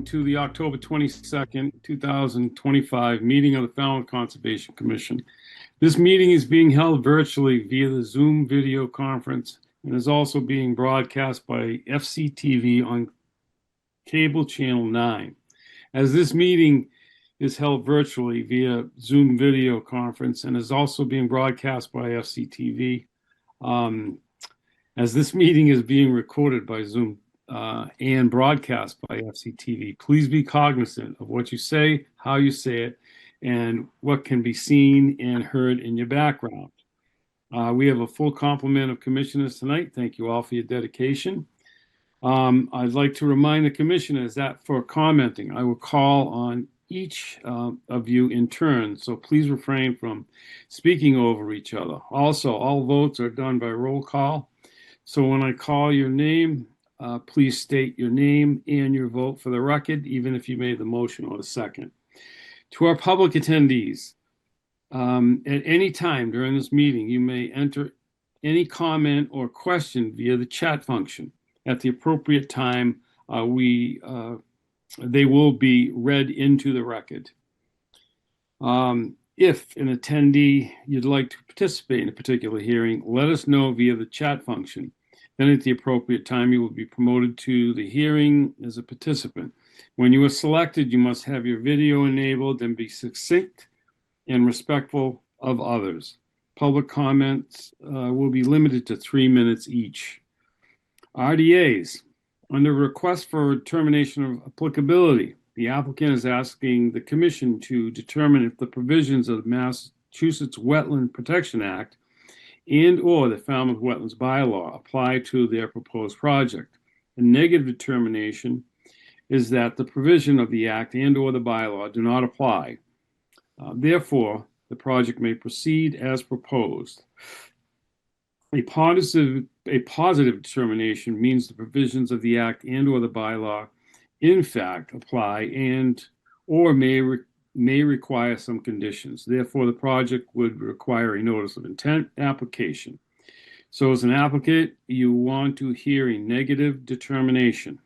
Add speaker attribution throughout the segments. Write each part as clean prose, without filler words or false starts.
Speaker 1: to the October 22nd, 2025 meeting of the Falmouth Conservation Commission. This meeting is being held virtually via the Zoom video conference and is also being broadcast by FCTV on cable channel 9. As this meeting is held virtually via Zoom video conference and is also being broadcast by FCTV, as this meeting is being recorded by Zoom and broadcast by FCTV, please be cognizant of what you say, how you say it, and what can be seen and heard in your background. We have a full complement of commissioners tonight. Thank you all for your dedication. I'd like to remind the commissioners that for commenting, I will call on each of you in turn, so please refrain from speaking over each other. Also, all votes are done by roll call, so when I call your name, please state your name and your vote for the record, even if you made the motion or the second. To our public attendees, at any time during this meeting, you may enter any comment or question via the chat function. At the appropriate time, they will be read into the record. If an attendee you'd like to participate in a particular hearing, let us know via the chat function. Then at the appropriate time, you will be promoted to the hearing as a participant. When you are selected, you must have your video enabled and be succinct and respectful of others. Public comments will be limited to 3 minutes each. RDAs. Under request for determination of applicability, the applicant is asking the commission to determine if the provisions of the Massachusetts Wetland Protection Act and or the Falmouth Wetlands Bylaw apply to their proposed project. A negative determination is that the provision of the act and or the bylaw do not apply. Therefore, the project may proceed as proposed. A positive determination means the provisions of the act and or the bylaw in fact apply and or may require some conditions. Therefore, the project would require a notice of intent application. So as an applicant, you want to hear a negative determination.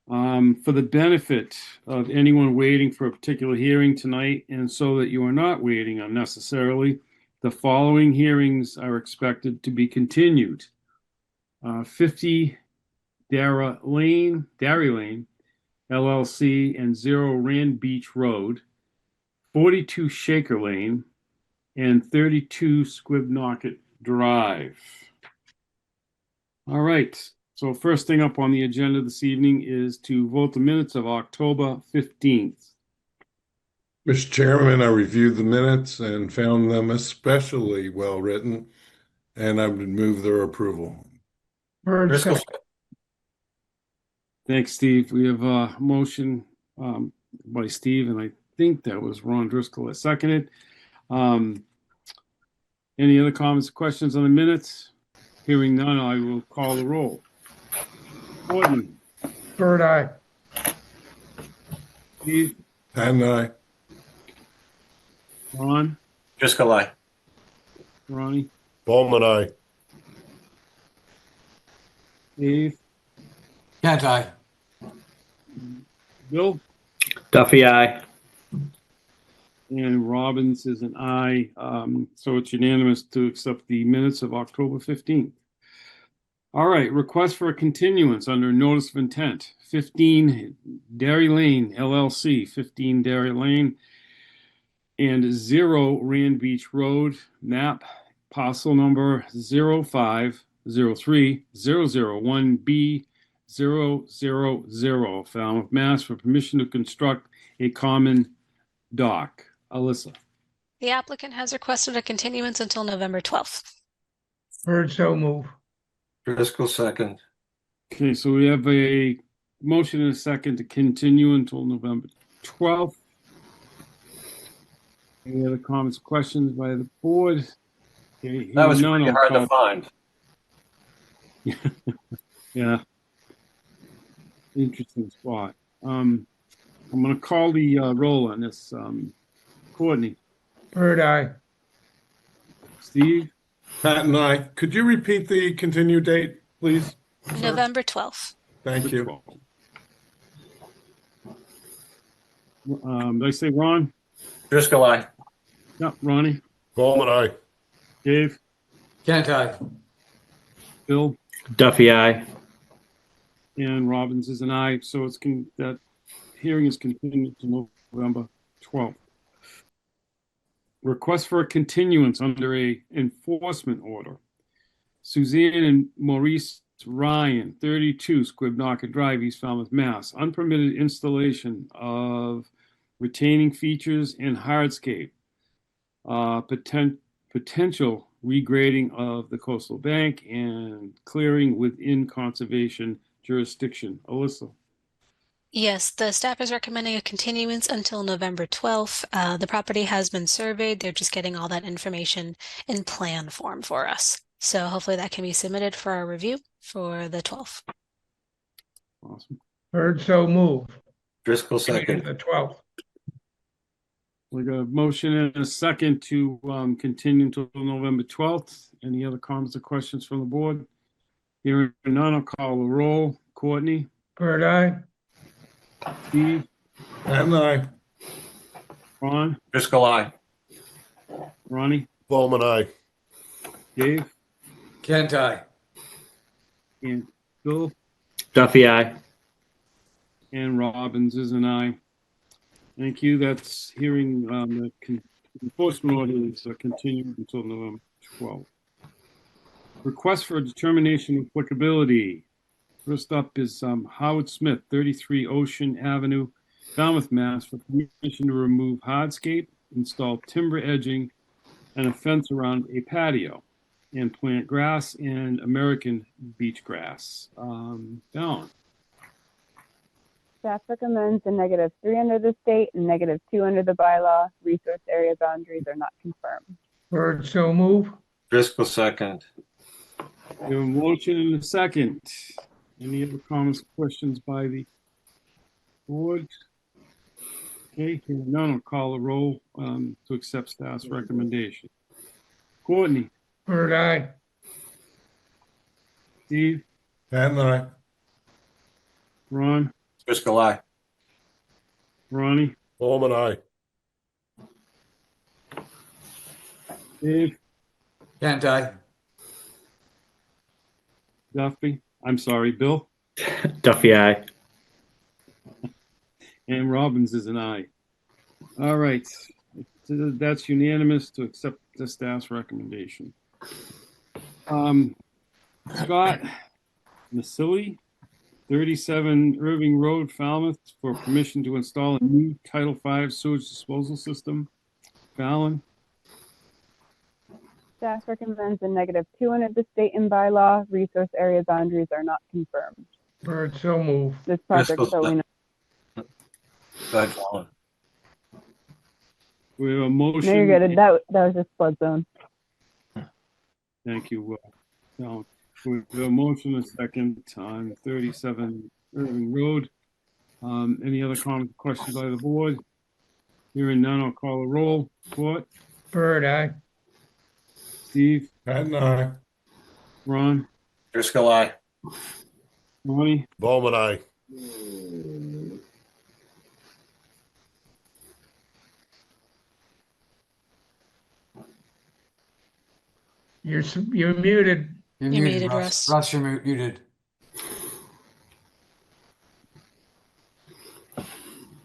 Speaker 1: For the benefit of anyone waiting for a particular hearing tonight, and so that you are not waiting unnecessarily, the following hearings are expected to be continued. 50 Dairy Lane, LLC, and 0 Rand Beach Road, 42 Shaker Lane, and 32 Squibnocket Drive. All right, so first thing up on the agenda this evening is to vote the minutes of October 15th.
Speaker 2: Mr. Chairman, I reviewed the minutes and found them especially well written, and I would move their approval.
Speaker 3: Driscoll.
Speaker 1: Thanks, Steve. We have a motion by Steve, and I think that was Ron Driscoll that seconded. Any other comments or questions on the minutes? Hearing none, I will call the roll. Gordon.
Speaker 3: Bird eye.
Speaker 1: Steve.
Speaker 2: Patton, aye.
Speaker 1: Ron.
Speaker 4: Driscoll, aye.
Speaker 1: Ronnie.
Speaker 5: Bowman, aye.
Speaker 1: Dave.
Speaker 4: Kent, aye.
Speaker 1: Bill.
Speaker 6: Duffy, aye.
Speaker 1: And Robbins is an aye. So it's unanimous to accept the minutes of October 15th. All right, request for a continuance under notice of intent. 15 Dairy Lane, LLC, 15 Dairy Lane, and 0 Rand Beach Road, map, parcel number 0503001B000, Falmouth, Mass, for permission to construct a common dock. Alyssa.
Speaker 7: The applicant has requested a continuance until November 12th.
Speaker 3: Bird so move.
Speaker 4: Driscoll, second.
Speaker 1: Okay, so we have a motion and a second to continue until November 12th. Any other comments, questions by the board? Okay,
Speaker 4: That was
Speaker 1: hearing
Speaker 4: pretty
Speaker 1: none,
Speaker 4: hard
Speaker 1: I'll
Speaker 4: to find.
Speaker 1: Yeah. Interesting spot. I'm going to call the roll on this. Courtney.
Speaker 3: Bird eye.
Speaker 1: Steve.
Speaker 2: Patton, aye. Could you repeat the continue date, please?
Speaker 7: November 12th.
Speaker 2: Thank you.
Speaker 1: Did I say Ron?
Speaker 4: Driscoll, aye.
Speaker 1: Yeah, Ronnie,
Speaker 2: Bowman, aye.
Speaker 1: Dave,
Speaker 4: Kent, aye.
Speaker 1: Bill,
Speaker 5: Duffy, aye.
Speaker 1: and Robbins is an aye. So that hearing is continued to November 12th. Request for a continuance under a enforcement order. Suzanne and Maurice Ryan, 32 Squibnaka Drive, East Falmouth, Mass. Unpermitted installation of retaining features and hardscape. Potential regrading of the coastal bank and clearing within conservation jurisdiction. Alyssa.
Speaker 7: Yes, the staff is recommending a continuance until November 12th. The property has been surveyed. They're just getting all that information in plan form for us. So hopefully that can be submitted for our review for the 12th.
Speaker 1: Awesome.
Speaker 3: Bird, so move.
Speaker 4: Driscoll,
Speaker 3: The
Speaker 4: second.
Speaker 3: 12th.
Speaker 1: We got a motion and a second to continue until November 12th. Any other comments or questions from the board? Hearing none, I'll call the roll. Courtney,
Speaker 3: Bird, aye.
Speaker 1: Steve,
Speaker 2: Patton, aye.
Speaker 1: Ron,
Speaker 4: Driscoll, aye.
Speaker 1: Ronnie,
Speaker 2: Bowman, aye.
Speaker 1: Dave,
Speaker 4: Kent, aye.
Speaker 1: and Bill,
Speaker 5: Duffy, aye.
Speaker 1: and Robbins is an aye. Thank you. That's hearing the enforcement order is continued until November 12th. Request for a determination of applicability. First up is Howard Smith, 33 Ocean Avenue, Falmouth, Mass. For permission to remove hardscape, install timber edging, and a fence around a patio, and plant grass and American beach grass. Fallon.
Speaker 6: Staff recommends a -3 under the state and -2 under the bylaw. Resource area boundaries are not confirmed.
Speaker 3: Bird, so move.
Speaker 4: Driscoll, second.
Speaker 1: We have a motion and a second. Any other comments, questions by the board? Okay, hearing none, I'll call the roll to accept staff's recommendation. Courtney,
Speaker 3: Bird, aye.
Speaker 1: Steve,
Speaker 2: Patton, aye.
Speaker 1: Ron,
Speaker 4: Driscoll, aye.
Speaker 1: Ronnie,
Speaker 2: Bowman, aye.
Speaker 1: Dave,
Speaker 4: Kent, aye.
Speaker 1: Duffy, I'm sorry, Bill,
Speaker 5: Duffy, aye.
Speaker 1: and Robbins is an aye. All right, that's unanimous to accept the staff's recommendation. Scott Masili, 37 Irving Road, Falmouth, for permission to install a new Title V sewage disposal system. Fallon,
Speaker 6: Staff recommends a -2 under the state and bylaw. Resource area boundaries are not confirmed.
Speaker 3: Bird, so move.
Speaker 6: This project
Speaker 4: Driscoll,
Speaker 6: solely
Speaker 4: Go ahead, Fallon.
Speaker 1: we have a
Speaker 6: No,
Speaker 1: motion.
Speaker 6: you're good. That was just flood zone.
Speaker 1: Thank you, Fallon. We have a motion and a second on 37 Irving Road. Any other comments, questions by the board? Hearing none, I'll call a roll. Court,
Speaker 3: Bird, aye.
Speaker 1: Steve,
Speaker 2: Patton, aye.
Speaker 1: Ron,
Speaker 4: Driscoll, aye.
Speaker 1: Ronnie,
Speaker 2: Bowman, aye.
Speaker 3: You're muted.
Speaker 7: You're muted, Russ.
Speaker 4: Russ, you're muted.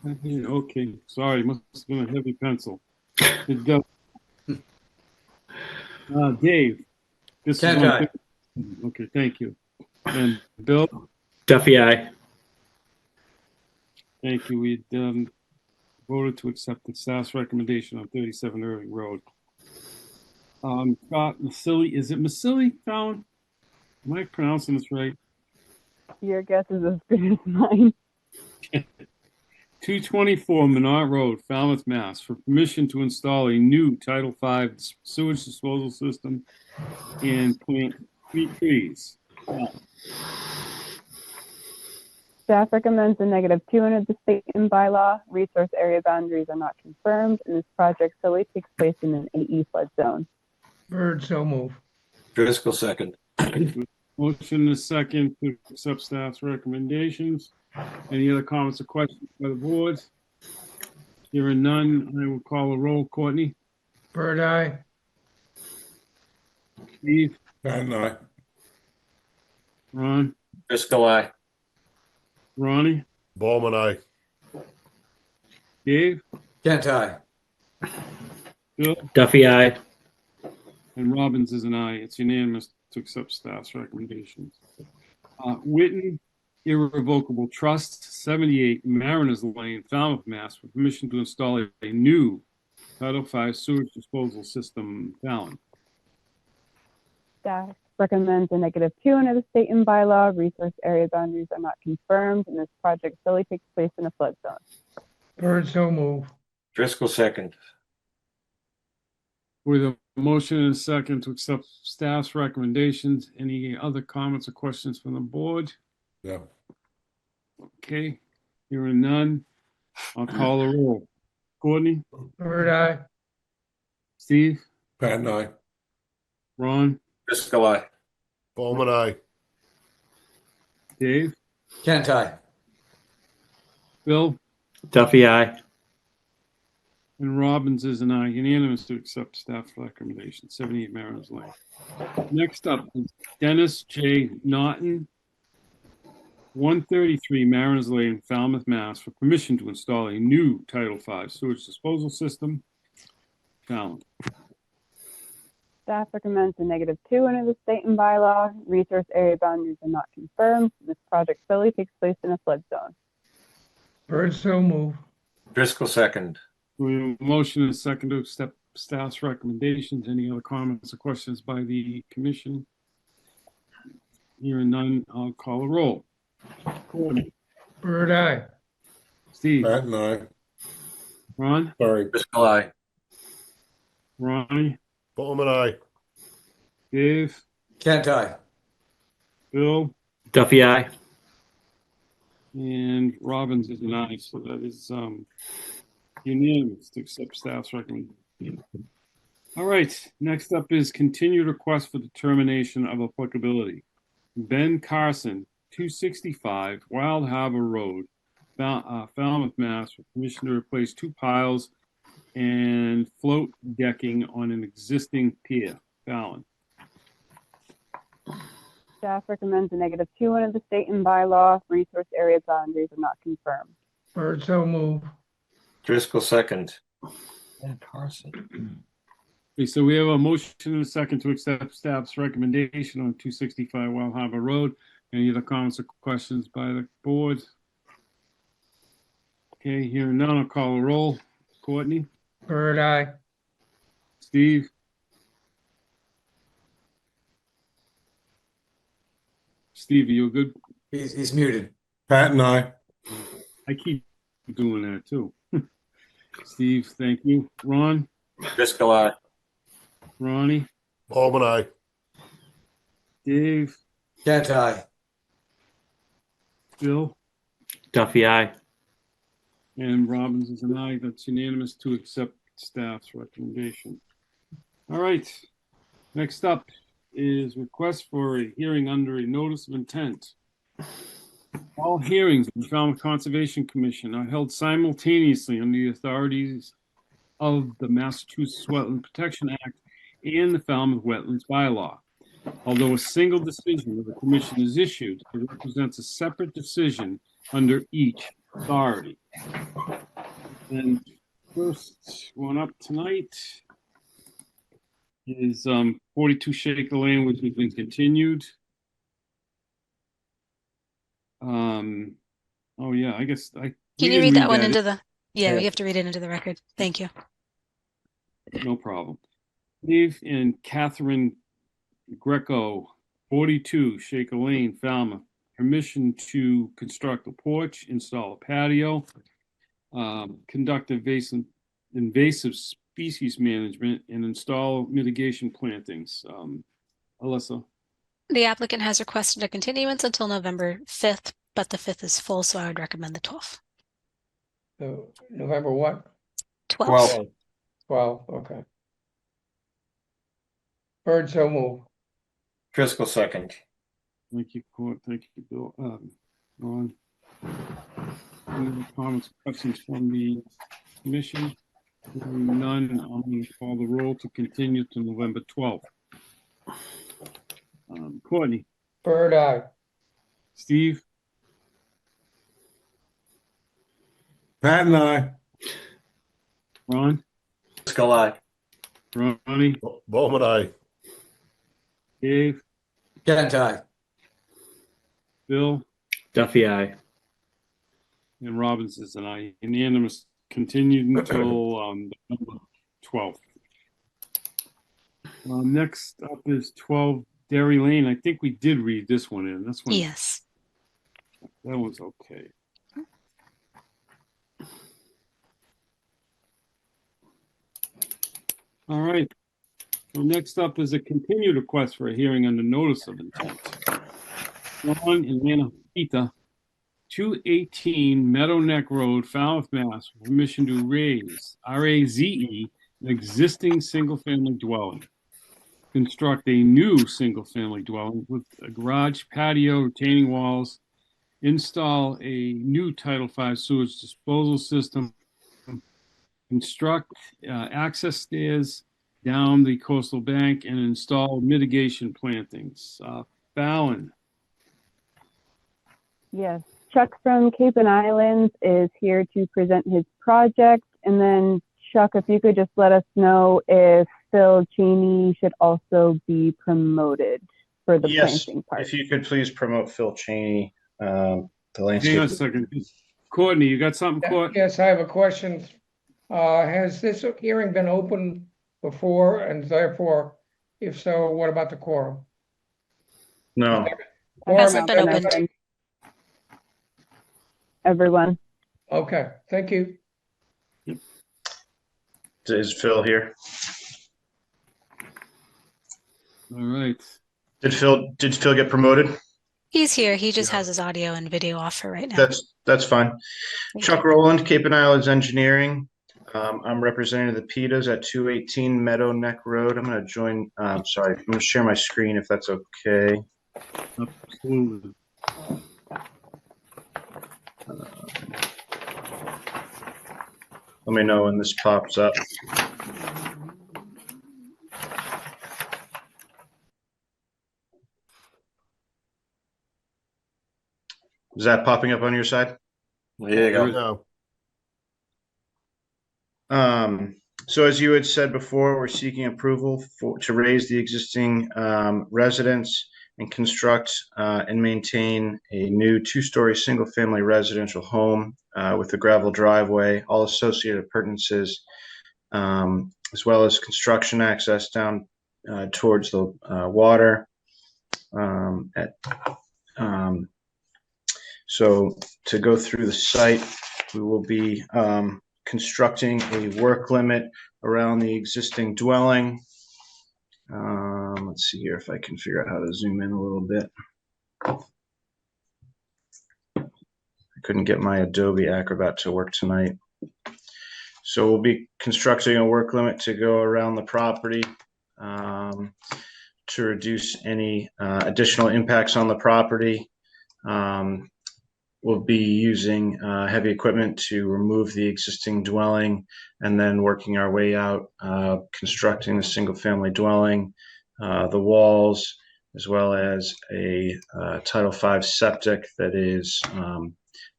Speaker 1: okay, sorry, must have been a heavy pencil. Dave, this is
Speaker 4: Kent,
Speaker 1: on-
Speaker 4: aye.
Speaker 1: Okay, thank you. And Bill,
Speaker 5: Duffy, aye.
Speaker 1: thank you. We voted to accept the staff's recommendation on 37 Irving Road. Scott Masili, is it Masili, Fallon? Am I pronouncing this right?
Speaker 6: Your guess is as good as mine.
Speaker 1: 224 Menard Road, Falmouth, Mass. For permission to install a new Title V sewage disposal system and plant 3 trees.
Speaker 6: Staff recommends a -2 under the state and bylaw. Resource area boundaries are not confirmed, and this project solely takes place in an AE flood zone.
Speaker 3: Bird, so move.
Speaker 4: Driscoll, second.
Speaker 1: Motion and a second to accept staff's recommendations. Any other comments or questions by the board? Hearing none, I will call a roll. Courtney,
Speaker 3: Bird, aye.
Speaker 1: Steve,
Speaker 2: Patton, aye.
Speaker 1: Ron,
Speaker 4: Driscoll, aye.
Speaker 1: Ronnie,
Speaker 8: Bowman, aye.
Speaker 1: Dave,
Speaker 4: Kent, aye.
Speaker 1: Bill,
Speaker 5: Duffy, aye.
Speaker 1: and Robbins is an aye. It's unanimous to accept staff's recommendations. Witten Irrevocable Trust, 78 Mariners Lane, Falmouth, Mass, for permission to install a new Title V sewage disposal system. Fallon.
Speaker 6: Staff recommends a -2 under the state and bylaw. Resource area boundaries are not confirmed, and this project solely takes place in a flood zone.
Speaker 3: Bird, so move.
Speaker 4: Driscoll, second.
Speaker 1: With a motion and a second to accept staff's recommendations, any other comments or questions from the board?
Speaker 2: Yeah.
Speaker 1: Okay, hearing none, I'll call the roll. Courtney,
Speaker 3: Bird, aye.
Speaker 1: Steve,
Speaker 2: Patton, aye.
Speaker 1: Ron,
Speaker 4: Driscoll, aye.
Speaker 8: Bowman, aye.
Speaker 1: Dave,
Speaker 4: Kent, aye.
Speaker 1: Bill,
Speaker 5: Duffy, aye.
Speaker 1: and Robbins is an aye. Unanimous to accept staff recommendation, 78 Mariners Lane. Next up is Dennis J. Naughton, 133 Mariners Lane, Falmouth, Mass, for permission to install a new Title V sewage disposal system. Fallon.
Speaker 6: Staff recommends a -2 under the state and bylaw. Resource area boundaries are not confirmed. This project solely takes place in a flood zone.
Speaker 3: Bird, so move.
Speaker 4: Driscoll, second.
Speaker 1: We have a motion and a second to accept staff's recommendations. Any other comments or questions by the commission? Hearing none, I'll call a roll. Courtney,
Speaker 3: Bird, aye.
Speaker 1: Steve,
Speaker 2: Patton, aye.
Speaker 1: Ron,
Speaker 2: Sorry.
Speaker 4: Driscoll, aye.
Speaker 1: Ronnie,
Speaker 8: Bowman, aye.
Speaker 1: Dave,
Speaker 4: Kent, aye.
Speaker 1: Bill,
Speaker 5: Duffy, aye.
Speaker 1: and Robbins is an aye, so that is unanimous to accept staff's recommendation. All right, next up is continued request for determination of applicability. Ben Carson, 265 Wild Harbor Road, Falmouth, Mass, for permission to replace 2 piles and float decking on an existing pier. Fallon.
Speaker 6: Staff recommends a -2 under the state and bylaw. Resource area boundaries are not confirmed.
Speaker 3: Bird, so move.
Speaker 4: Driscoll, second. And Carson.
Speaker 1: Okay, so we have a motion and a second to accept staff's recommendation on 265 Wild Harbor Road. Any other comments or questions by the board? Okay, hearing none, I'll call a roll. Courtney,
Speaker 3: Bird, aye.
Speaker 1: Steve, Steve, are you good?
Speaker 4: He's muted.
Speaker 2: Patton, aye.
Speaker 1: I keep doing that too. Steve, thank you. Ron,
Speaker 4: Driscoll, aye.
Speaker 1: Ronnie,
Speaker 8: Bowman, aye.
Speaker 1: Dave,
Speaker 4: Kent, aye.
Speaker 1: Bill,
Speaker 5: Duffy, aye.
Speaker 1: and Robbins is an aye. That's unanimous to accept staff's recommendation. All right. Next up is request for a hearing under a notice of intent. All hearings of the Falmouth Conservation Commission are held simultaneously under the authorities of the Massachusetts Wetland Protection Act and the Falmouth Wetlands Bylaw. Although a single decision of the commission is issued, it represents a separate decision under each authority. And first one up tonight is 42 Shaker Lane, which has been continued. Oh yeah, I guess
Speaker 7: Can you read that one into the, yeah, you have to read it into the record. Thank you.
Speaker 1: No problem. Dave and Catherine Greco, 42 Shaker Lane, Falmouth. Permission to construct a porch, install a patio, conduct invasive species management, and install mitigation plantings. Alyssa.
Speaker 7: The applicant has requested a continuance until November 5th, but the 5th is full, so I would recommend the 12th.
Speaker 3: So November what?
Speaker 7: 12th.
Speaker 3: 12, okay. Bird, so move.
Speaker 4: Driscoll, second.
Speaker 1: Thank you, Court. Thank you, Bill. Ron. Any comments, questions from the Commission? Hearing none, I'm going to call the roll to continue to November 12th. Courtney,
Speaker 3: Bird, aye.
Speaker 1: Steve,
Speaker 2: Pat and I.
Speaker 1: Ron,
Speaker 4: Driscoll, aye.
Speaker 1: Ronnie,
Speaker 8: Bowman, aye.
Speaker 1: Dave,
Speaker 4: Kent, aye.
Speaker 1: Bill,
Speaker 5: Duffy, aye.
Speaker 1: and Robbins is an aye. Unanimous, continued until November 12th. Next up is 12 Dairy Lane. I think we did read this one in. This one,
Speaker 7: Yes.
Speaker 1: that one's okay. All right. So next up is a continued request for a hearing under notice of intent. Ron and Lana Pita, 218 Meadow Neck Road, Falmouth, Mass. For permission to raise, RAZE, an existing single-family dwelling. Construct a new single-family dwelling with a garage, patio, retaining walls. Install a new Title V sewage disposal system. Construct access stairs down the coastal bank and install mitigation plantings. Fallon,
Speaker 6: Yes, Chuck from Cape and Islands is here to present his project. And then Chuck, if you could just let us know if Phil Cheney should also be promoted for the
Speaker 9: Yes,
Speaker 6: planting part.
Speaker 9: if you could please promote Phil Cheney, the
Speaker 1: hang on
Speaker 9: landscape.
Speaker 1: a second. Courtney, you got something, Court?
Speaker 3: Yes, I have a question. Has this hearing been open before, and therefore, if so, what about the quorum?
Speaker 9: No,
Speaker 3: Quorum
Speaker 7: Hasn't been
Speaker 3: has
Speaker 7: opened.
Speaker 6: Everyone.
Speaker 3: Okay, thank you.
Speaker 9: is Phil here?
Speaker 1: All right.
Speaker 9: Did Phil get promoted?
Speaker 7: He's here. He just has his audio and video off for right now.
Speaker 9: That's fine.
Speaker 7: Thank
Speaker 9: Chuck Rowland, Cape and Islands Engineering. I'm representing the Pitas at 218 Meadow Neck Road. I'm going to join. Sorry, I'm going to share my screen if that's okay.
Speaker 1: Absolutely.
Speaker 9: Let me know when this pops up. Is that popping up on your side?
Speaker 4: There you go.
Speaker 8: No.
Speaker 9: So as you had said before, we're seeking approval to raise the existing residence and construct and maintain a new two-story single-family residential home with a gravel driveway, all associated appurtenances, as well as construction access down towards the water. So to go through the site, we will be constructing a work limit around the existing dwelling. Let's see here if I can figure out how to zoom in a little bit. I couldn't get my Adobe Acrobat to work tonight. So we'll be constructing a work limit to go around the property to reduce any additional impacts on the property. We'll be using heavy equipment to remove the existing dwelling and then working our way out, constructing the single family dwelling, the walls, as well as a Title V septic that is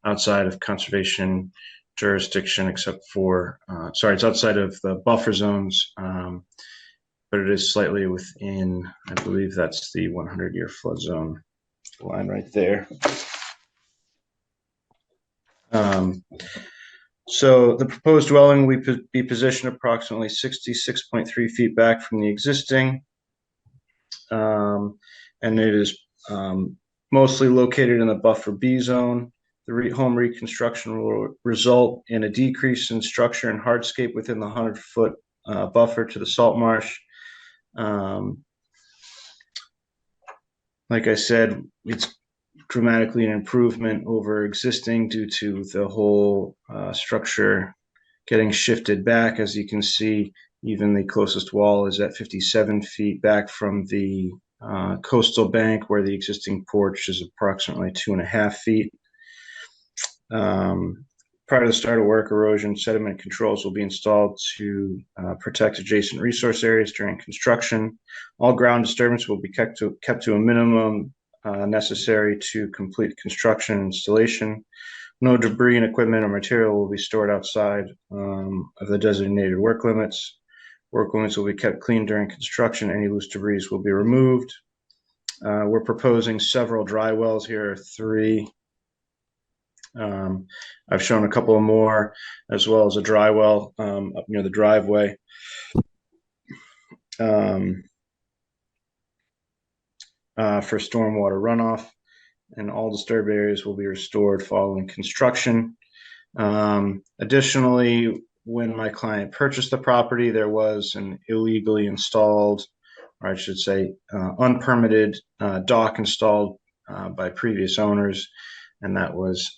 Speaker 9: outside of conservation jurisdiction except for, it's outside of the buffer zones, but it is slightly within, I believe that's the 100-year flood zone line right there. So the proposed dwelling will be positioned approximately 66.3 feet back from the existing, and it is mostly located in the buffer B zone. The home reconstruction will result in a decrease in structure and hardscape within the 100-foot buffer to the salt marsh. Like I said, it's dramatically an improvement over existing due to the whole structure getting shifted back. As you can see, even the closest wall is at 57 feet back from the coastal bank, where the existing porch is approximately 2.5 feet. Prior to the start of work, erosion sediment controls will be installed to protect adjacent resource areas during construction. All ground disturbance will be kept to a minimum necessary to complete construction and installation. No debris and equipment or material will be stored outside of the designated work limits. Work limits will be kept clean during construction. Any loose debris will be removed. We're proposing several dry wells here, 3. I've shown a couple more, as well as a dry well up near the driveway. For stormwater runoff, and all disturbed areas will be restored following construction. Additionally, when my client purchased the property, there was an illegally installed, or I should say unpermitted dock installed by previous owners, and that was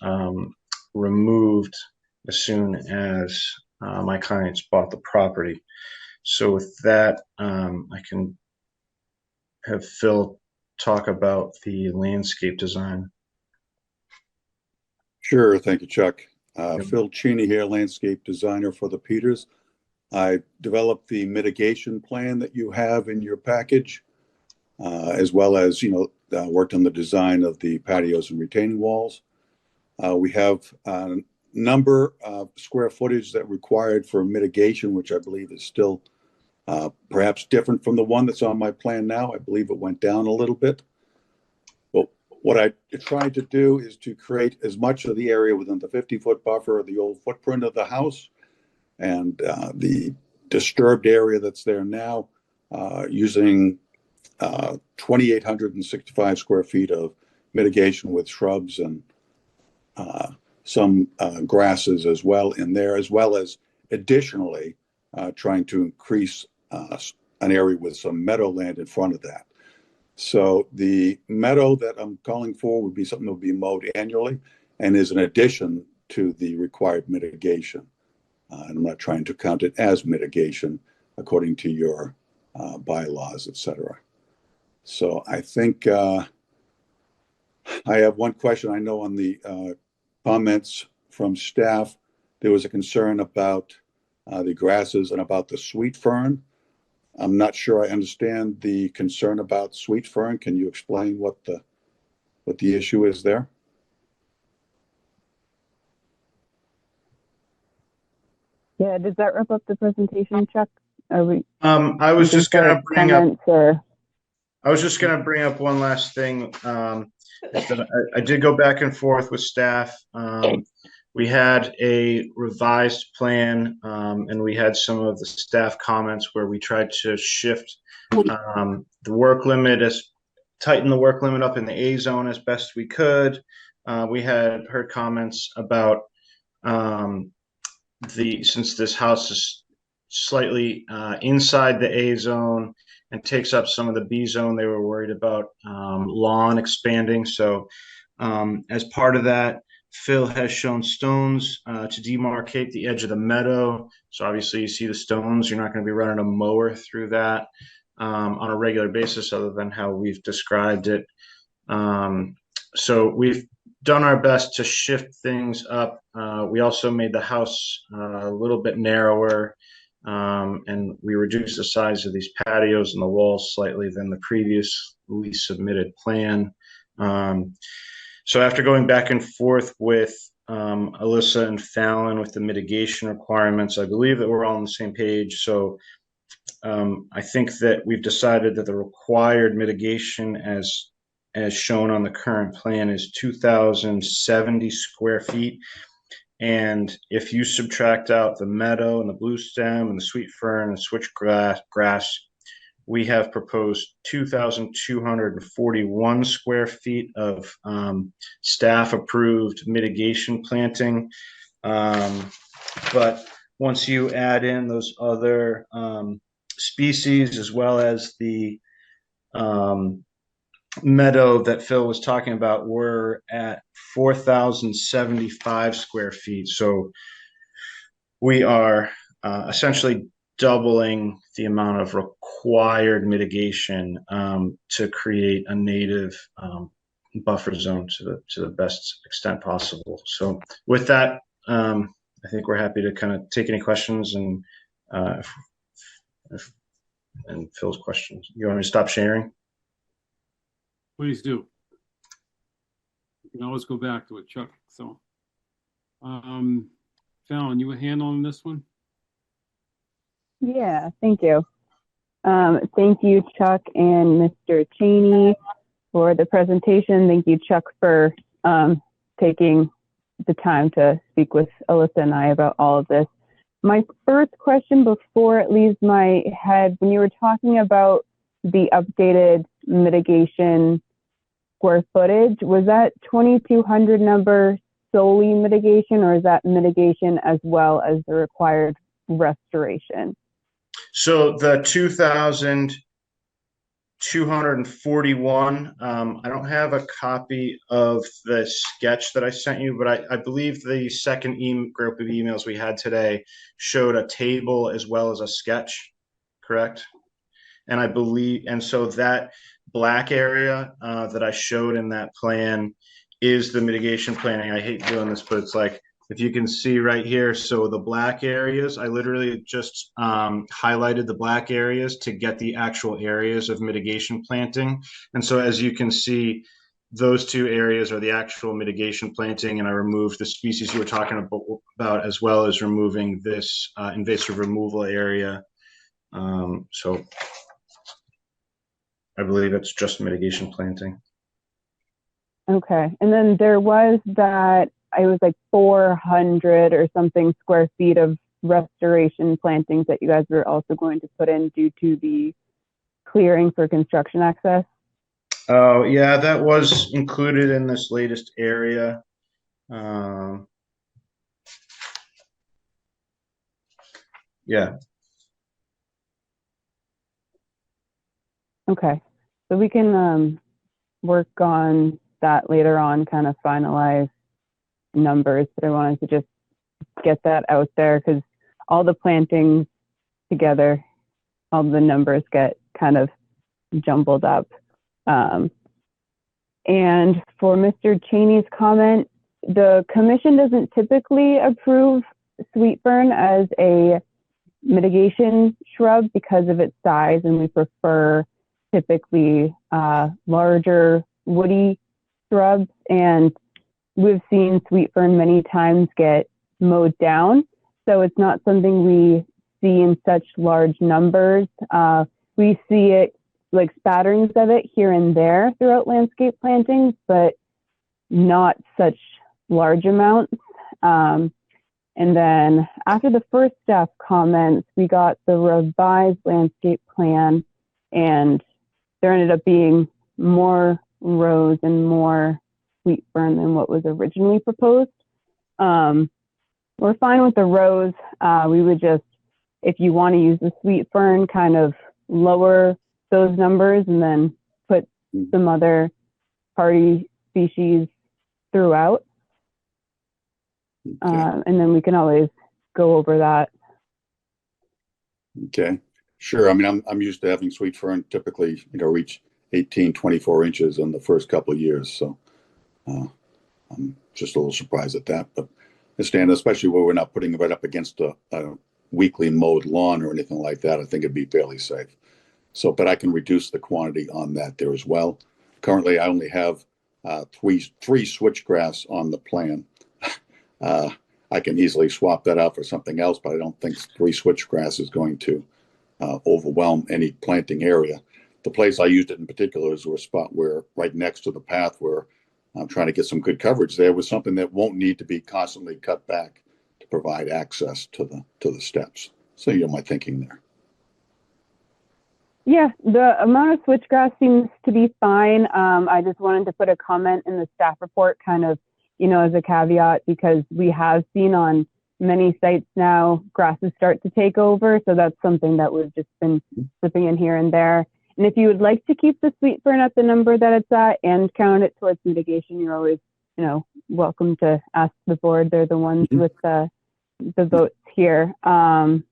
Speaker 9: removed as soon as my clients bought the property. So with that, I can have Phil talk about the landscape design.
Speaker 10: Sure, thank you, Chuck.
Speaker 9: Yep.
Speaker 10: Phil Cheney here, landscape designer for the Peters. I developed the mitigation plan that you have in your package, as well as, worked on the design of the patios and retaining walls. We have a number of square footage that required for mitigation, which I believe is still perhaps different from the one that's on my plan now. I believe it went down a little bit. But what I tried to do is to create as much of the area within the 50-foot buffer of the old footprint of the house and the disturbed area that's there now, using 2,865 square feet of mitigation with shrubs and some grasses as well in there, as well as additionally trying to increase an area with some meadowland in front of that. So the meadow that I'm calling for would be something that would be mowed annually and is an addition to the required mitigation. And I'm not trying to count it as mitigation according to your bylaws, et cetera. So I think I have one question. I know on the comments from staff, there was a concern about the grasses and about the sweet fern. I'm not sure I understand the concern about sweet fern. Can you explain what the issue is there?
Speaker 6: Yeah, does that wrap up the presentation, Chuck? Are we?
Speaker 9: I was just going to bring up. I was just going to bring up one last thing. I did go back and forth with staff. We had a revised plan, and we had some of the staff comments where we tried to shift the work limit, tighten the work limit up in the A zone as best we could. We had heard comments about since this house is slightly inside the A zone and takes up some of the B zone, they were worried about lawn expanding. So as part of that, Phil has shown stones to demarcate the edge of the meadow. So obviously you see the stones. You're not going to be running a mower through that on a regular basis other than how we've described it. So we've done our best to shift things up. We also made the house a little bit narrower, and we reduced the size of these patios and the walls slightly than the previously submitted plan. So after going back and forth with Alyssa and Fallon with the mitigation requirements, I believe that we're all on the same page. So I think that we've decided that the required mitigation as shown on the current plan is 2,070 square feet. And if you subtract out the meadow and the blue stem and the sweet fern and switchgrass, we have proposed 2,241 square feet of staff-approved mitigation planting. But once you add in those other species, as well as the meadow that Phil was talking about, we're at 4,075 square feet. So we are essentially doubling the amount of required mitigation to create a native buffer zone to the best extent possible. So with that, I think we're happy to kind of take any questions and and Phil's questions. You want me to stop sharing?
Speaker 1: Please do. You can always go back to it, Chuck. So, Fallon, you a hand on this one?
Speaker 6: Yeah, thank you. Thank you, Chuck and Mr. Cheney, for the presentation. Thank you, Chuck, for taking the time to speak with Alyssa and I about all of this. My first question before it leaves my head, when you were talking about the updated mitigation square footage, was that 2,200 number solely mitigation, or is that mitigation as well as the required restoration?
Speaker 9: So the 2,241, I don't have a copy of the sketch that I sent you, but I believe the second group of emails we had today showed a table as well as a sketch, correct? And I believe, and so that black area that I showed in that plan is the mitigation planning. I hate doing this, but it's like, if you can see right here, so the black areas, I literally just highlighted the black areas to get the actual areas of mitigation planting. And so as you can see, those two areas are the actual mitigation planting, and I removed the species you were talking about as well as removing this invasive removal area. So I believe it's just mitigation planting.
Speaker 6: Okay, and then there was that, it was like 400 or something square feet of restoration plantings that you guys were also going to put in due to the clearing for construction access.
Speaker 9: Oh, yeah, that was included in this latest area. Yeah.
Speaker 6: Okay, so we can work on that later on, kind of finalize numbers, but I wanted to just get that out there because all the plantings together, all the numbers get kind of jumbled up. And for Mr. Cheney's comment, the commission doesn't typically approve sweet fern as a mitigation shrub because of its size, and we prefer typically larger woody shrubs. And we've seen sweet fern many times get mowed down, so it's not something we see in such large numbers. We see it like spatterings of it here and there throughout landscape plantings, but not such large amounts. And then after the first staff comments, we got the revised landscape plan, and there ended up being more rose and more sweet fern than what was originally proposed. We're fine with the rose. We would just, if you want to use the sweet fern, kind of lower those numbers and then put some other hardy species throughout.
Speaker 10: Okay.
Speaker 6: And then we can always go over that.
Speaker 10: Okay, sure. I mean, I'm used to having sweet fern typically, reach 18, 24 inches in the first couple of years. So I'm just a little surprised at that, but I stand, especially where we're not putting it right up against a weekly mowed lawn or anything like that. I think it'd be fairly safe. So, but I can reduce the quantity on that there as well. Currently, I only have three switchgrass on the plan. I can easily swap that out for something else, but I don't think 3 switchgrass is going to overwhelm any planting area. The place I used it in particular is a spot where right next to the path where I'm trying to get some good coverage there was something that won't need to be constantly cut back to provide access to the steps. So my thinking there.
Speaker 6: Yeah, the amount of switchgrass seems to be fine. I just wanted to put a comment in the staff report kind of, as a caveat, because we have seen on many sites now grasses start to take over. So that's something that we've just been slipping in here and there. And if you would like to keep the sweet fern at the number that it's at and count it towards mitigation, you're always, welcome to ask the board. They're the ones with the votes here. And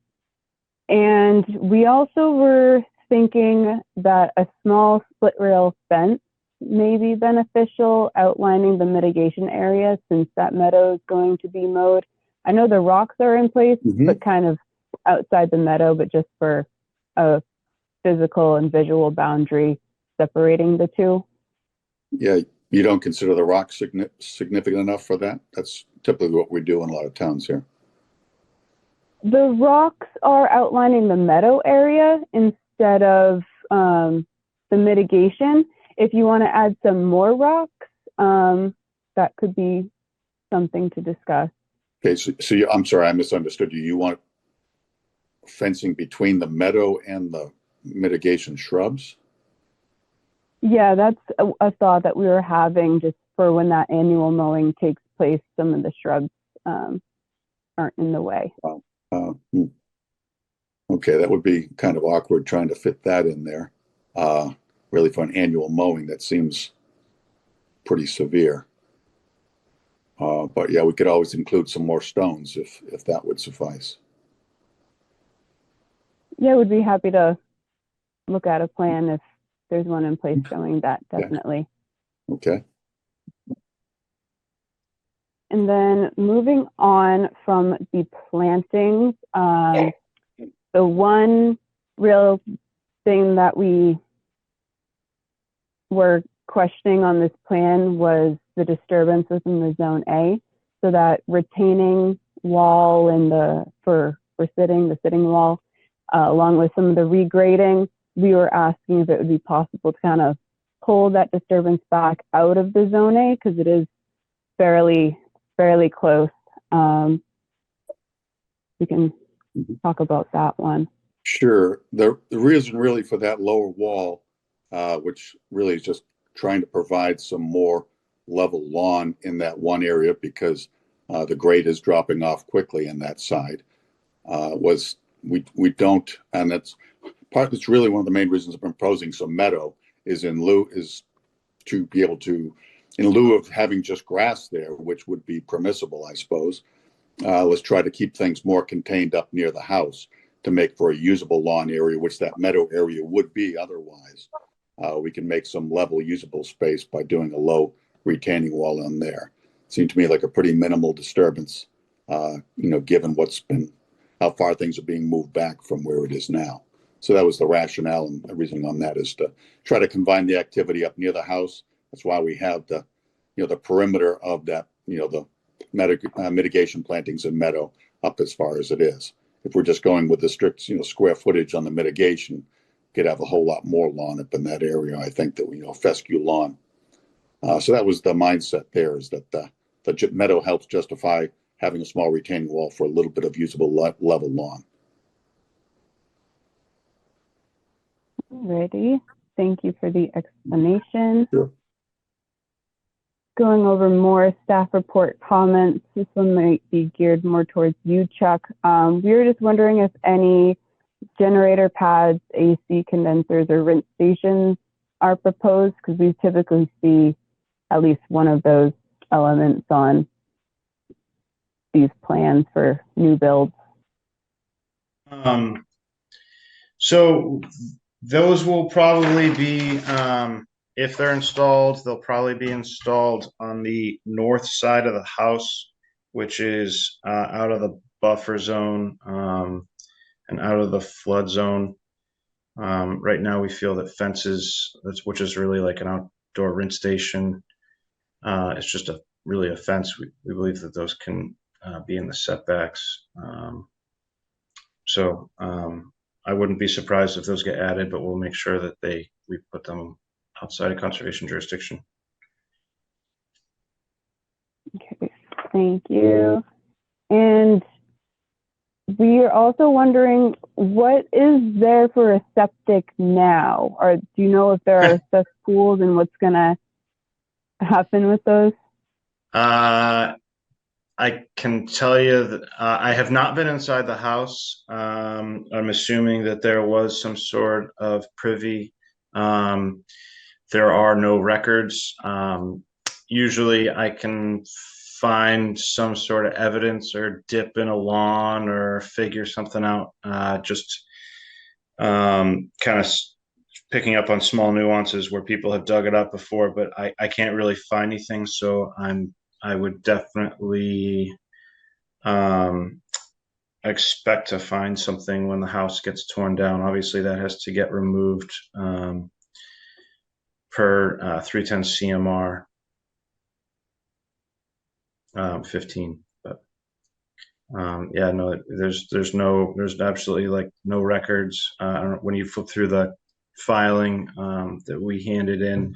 Speaker 6: we also were thinking that a small split rail fence may be beneficial, outlining the mitigation area since that meadow is going to be mowed. I know the rocks are in place,
Speaker 10: Mhm.
Speaker 6: but kind of outside the meadow, but just for a physical and visual boundary separating the two.
Speaker 10: Yeah, you don't consider the rock significant enough for that? That's typically what we do in a lot of towns here.
Speaker 6: The rocks are outlining the meadow area instead of the mitigation. If you want to add some more rocks, that could be something to discuss.
Speaker 10: Okay, so I'm sorry, I misunderstood you. You want fencing between the meadow and the mitigation shrubs?
Speaker 6: Yeah, that's a thought that we were having just for when that annual mowing takes place, some of the shrubs aren't in the way.
Speaker 10: Okay, that would be kind of awkward trying to fit that in there. Really for an annual mowing, that seems pretty severe. But yeah, we could always include some more stones if that would suffice.
Speaker 6: Yeah, would be happy to look at a plan if there's one in place showing that, definitely.
Speaker 10: Okay.
Speaker 6: And then moving on from the plantings, the one real thing that we were questioning on this plan was the disturbance within the zone A. So that retaining wall and the sitting wall, along with some of the regrading, we were asking if it would be possible to kind of pull that disturbance back out of the zone A because it is fairly close. We can talk about that one.
Speaker 10: Sure. The reason really for that lower wall, which really is just trying to provide some more level lawn in that one area because the grade is dropping off quickly in that side, was we don't, and that's really one of the main reasons I'm proposing some meadow is to be able to, in lieu of having just grass there, which would be permissible, I suppose, let's try to keep things more contained up near the house to make for a usable lawn area, which that meadow area would be otherwise. We can make some level usable space by doing a low retaining wall in there. Seemed to me like a pretty minimal disturbance, given how far things are being moved back from where it is now. So that was the rationale, and the reasoning on that is to try to combine the activity up near the house. That's why we have the perimeter of that, the mitigation plantings and meadow up as far as it is. If we're just going with the strict, square footage on the mitigation, could have a whole lot more lawn up in that area. I think that fescue lawn. So that was the mindset there, is that the meadow helps justify having a small retaining wall for a little bit of usable level lawn.
Speaker 6: Alrighty, thank you for the explanation.
Speaker 10: Sure.
Speaker 6: Going over more staff report comments, this one might be geared more towards you, Chuck. We were just wondering if any generator pads, AC condensers, or rinse stations are proposed, because we typically see at least one of those elements on these plans for new builds.
Speaker 9: So those will probably be, if they're installed, they'll probably be installed on the north side of the house, which is out of the buffer zone and out of the flood zone. Right now, we feel that fences, which is really like an outdoor rinse station, it's just really a fence. We believe that those can be in the setbacks. So I wouldn't be surprised if those get added, but we'll make sure that we put them outside of conservation jurisdiction.
Speaker 6: Okay, thank you. And we are also wondering, what is there for a septic now? Or do you know if there are cesspools and what's going to happen with those?
Speaker 9: I can tell you that I have not been inside the house. I'm assuming that there was some sort of privy. There are no records. Usually I can find some sort of evidence or dip in a lawn or figure something out, just kind of picking up on small nuances where people have dug it up before, but I can't really find anything. So I would definitely I expect to find something when the house gets torn down. Obviously, that has to get removed per 310 CMR 15. But yeah, no, there's absolutely like no records. I don't know, when you flip through the filing that we handed in,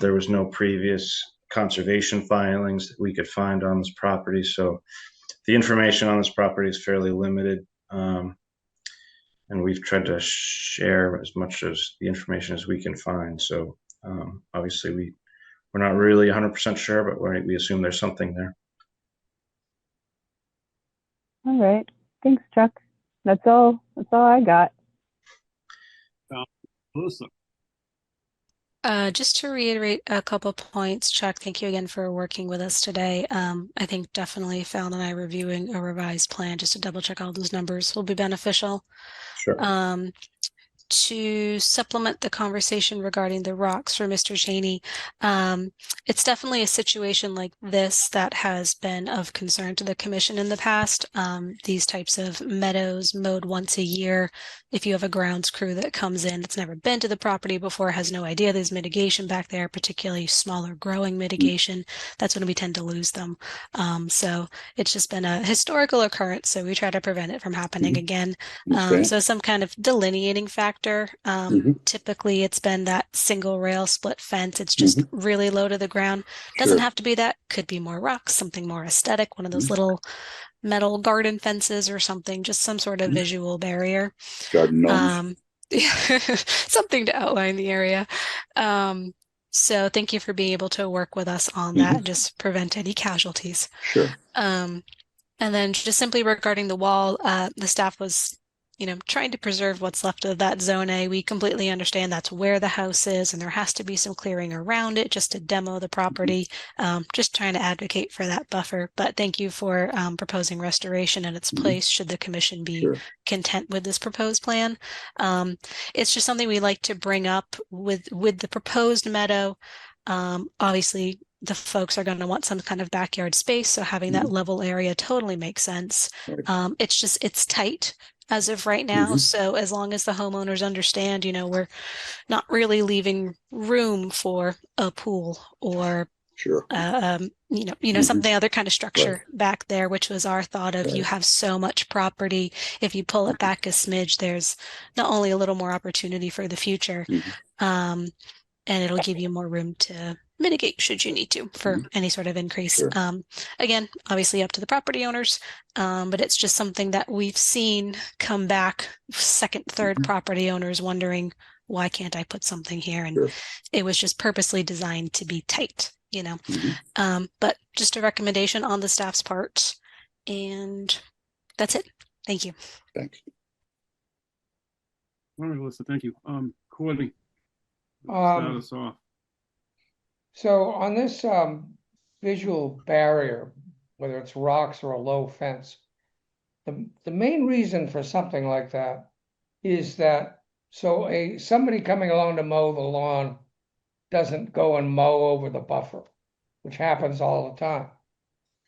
Speaker 9: there was no previous conservation filings that we could find on this property. So the information on this property is fairly limited. And we've tried to share as much as the information as we can find. So obviously we're not really 100% sure, but we assume there's something there.
Speaker 6: All right. Thanks, Chuck. That's all I got.
Speaker 1: Melissa.
Speaker 7: Just to reiterate a couple points, Chuck, thank you again for working with us today. I think definitely Fallon and I reviewing a revised plan just to double check all those numbers will be beneficial.
Speaker 9: Sure.
Speaker 7: To supplement the conversation regarding the rocks for Mr. Cheney, it's definitely a situation like this that has been of concern to the commission in the past. These types of meadows mowed once a year. If you have a grounds crew that comes in that's never been to the property before, has no idea there's mitigation back there, particularly smaller growing mitigation, that's when we tend to lose them. So it's just been a historical occurrence, so we try to prevent it from happening again. So some kind of delineating factor. Typically it's been that single rail split fence. It's just really low to the ground. Doesn't have to be that. Could be more rocks, something more aesthetic, one of those little metal garden fences or something, just some sort of visual barrier.
Speaker 10: Garden gnomes.
Speaker 7: Something to outline the area. So thank you for being able to work with us on that and just prevent any casualties.
Speaker 10: Sure.
Speaker 7: And then just simply regarding the wall, the staff was, trying to preserve what's left of that zone A. We completely understand that's where the house is, and there has to be some clearing around it just to demo the property. Just trying to advocate for that buffer. But thank you for proposing restoration in its place should the commission be content with this proposed plan. It's just something we like to bring up with the proposed meadow. Obviously, the folks are going to want some kind of backyard space, so having that level area totally makes sense. It's tight as of right now. So as long as the homeowners understand, we're not really leaving room for a pool or something other kind of structure back there, which was our thought of you have so much property. If you pull it back a smidge, there's not only a little more opportunity for the future, and it'll give you more room to mitigate should you need to for any sort of increase. Again, obviously up to the property owners, but it's just something that we've seen come back, second, third property owners wondering, why can't I put something here? And it was just purposely designed to be tight, but just a recommendation on the staff's part. And that's it. Thank you.
Speaker 10: Thanks.
Speaker 1: All right, Melissa, thank you. Courtney, start us off.
Speaker 3: So on this visual barrier, whether it's rocks or a low fence, the main reason for something like that is that somebody coming along to mow the lawn doesn't go and mow over the buffer, which happens all the time.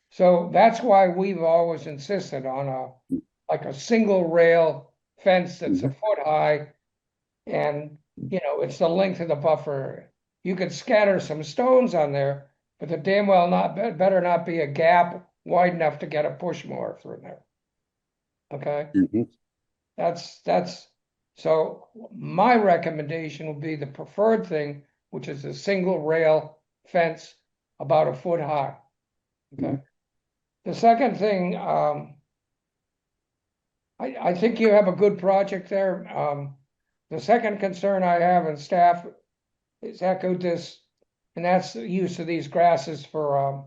Speaker 3: So that's why we've always insisted on a single rail fence that's a foot high, and it's the length of the buffer. You could scatter some stones on there, but the damn well better not be a gap wide enough to get a push mower through there. Okay? That's so my recommendation would be the preferred thing, which is a single rail fence about a foot high. Okay. The second thing, I think you have a good project there. The second concern I have in staff is echoed this, and that's the use of these grasses for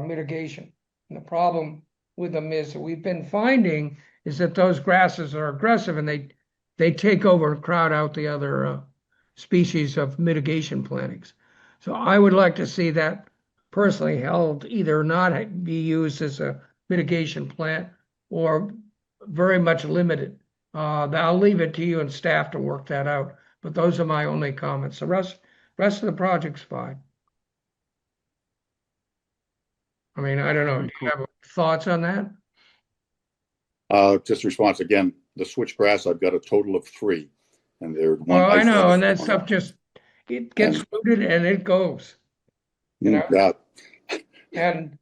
Speaker 3: mitigation. And the problem with them is that we've been finding is that those grasses are aggressive and they take over and crowd out the other species of mitigation plantings. So I would like to see that personally held either not be used as a mitigation plant or very much limited. I'll leave it to you and staff to work that out. But those are my only comments. The rest of the project's fine. I mean, I don't know. Do you have thoughts on that?
Speaker 10: Just response again, the switchgrass, I've got a total of 3. And they're one.
Speaker 3: Well, I know,
Speaker 10: isolated
Speaker 3: and that
Speaker 10: from
Speaker 3: stuff just, it gets rooted and it goes, you know,
Speaker 10: Yeah,
Speaker 3: and,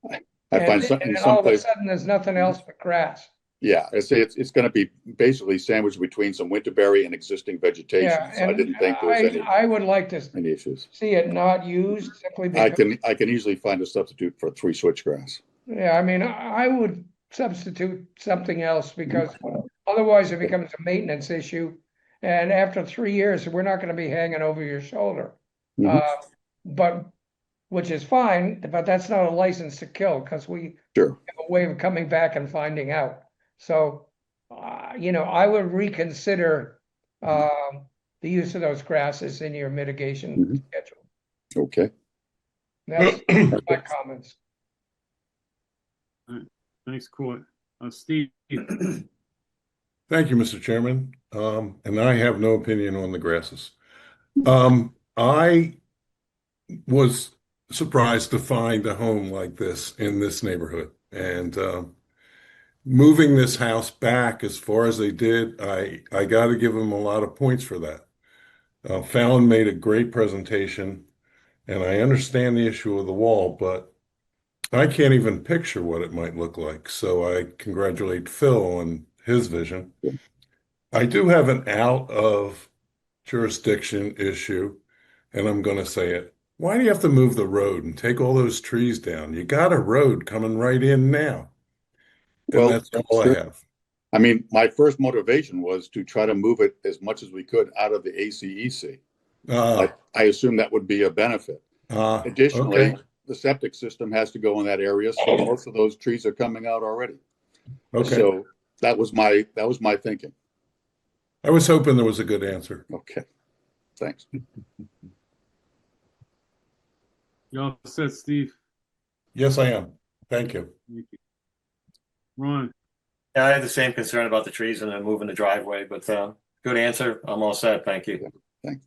Speaker 10: I find
Speaker 3: and
Speaker 10: some, in
Speaker 3: then
Speaker 10: some
Speaker 3: all of a
Speaker 10: places,
Speaker 3: sudden, there's nothing else but grass.
Speaker 10: yeah, I say it's going to be basically sandwiched between some winterberry and existing vegetation.
Speaker 3: Yeah,
Speaker 10: So I
Speaker 3: and
Speaker 10: didn't think there was
Speaker 3: I would like to
Speaker 10: any issues.
Speaker 3: see it not used simply because.
Speaker 10: I can easily find a substitute for 3 switchgrass.
Speaker 3: Yeah, I mean, I would substitute something else because otherwise it becomes a maintenance issue. And after 3 years, we're not gonna be hanging over your shoulder.
Speaker 10: Mhm.
Speaker 3: But, which is fine, but that's not a license to kill, because we
Speaker 10: Sure.
Speaker 3: have a way of coming back and finding out. So, you know, I would reconsider, the use of those grasses in your mitigation
Speaker 10: Mhm.
Speaker 3: schedule.
Speaker 10: Okay.
Speaker 3: That's my comments.
Speaker 1: Thanks, Court. Steve.
Speaker 2: Thank you, Mr. Chairman. And I have no opinion on the grasses. I was surprised to find a home like this in this neighborhood. And moving this house back as far as they did, I got to give them a lot of points for that. Fallon made a great presentation, and I understand the issue of the wall, but I can't even picture what it might look like. So I congratulate Phil on his vision. I do have an out of jurisdiction issue, and I'm going to say it. Why do you have to move the road and take all those trees down? You got a road coming right in now. And
Speaker 10: Well,
Speaker 2: that's all I have.
Speaker 10: I mean, my first motivation was to try to move it as much as we could out of the ACEC. I assume that would be a benefit. Additionally,
Speaker 2: okay.
Speaker 10: the septic system has to go in that area, so most of those trees are coming out already.
Speaker 2: Okay.
Speaker 10: So that was my thinking.
Speaker 2: I was hoping there was a good answer.
Speaker 10: Okay. Thanks.
Speaker 1: You all set, Steve?
Speaker 2: Yes, I am. Thank you.
Speaker 1: Thank you. Ron.
Speaker 4: Yeah, I had the same concern about the trees and then moving the driveway, but good answer. I'm all set. Thank you.
Speaker 10: Thanks.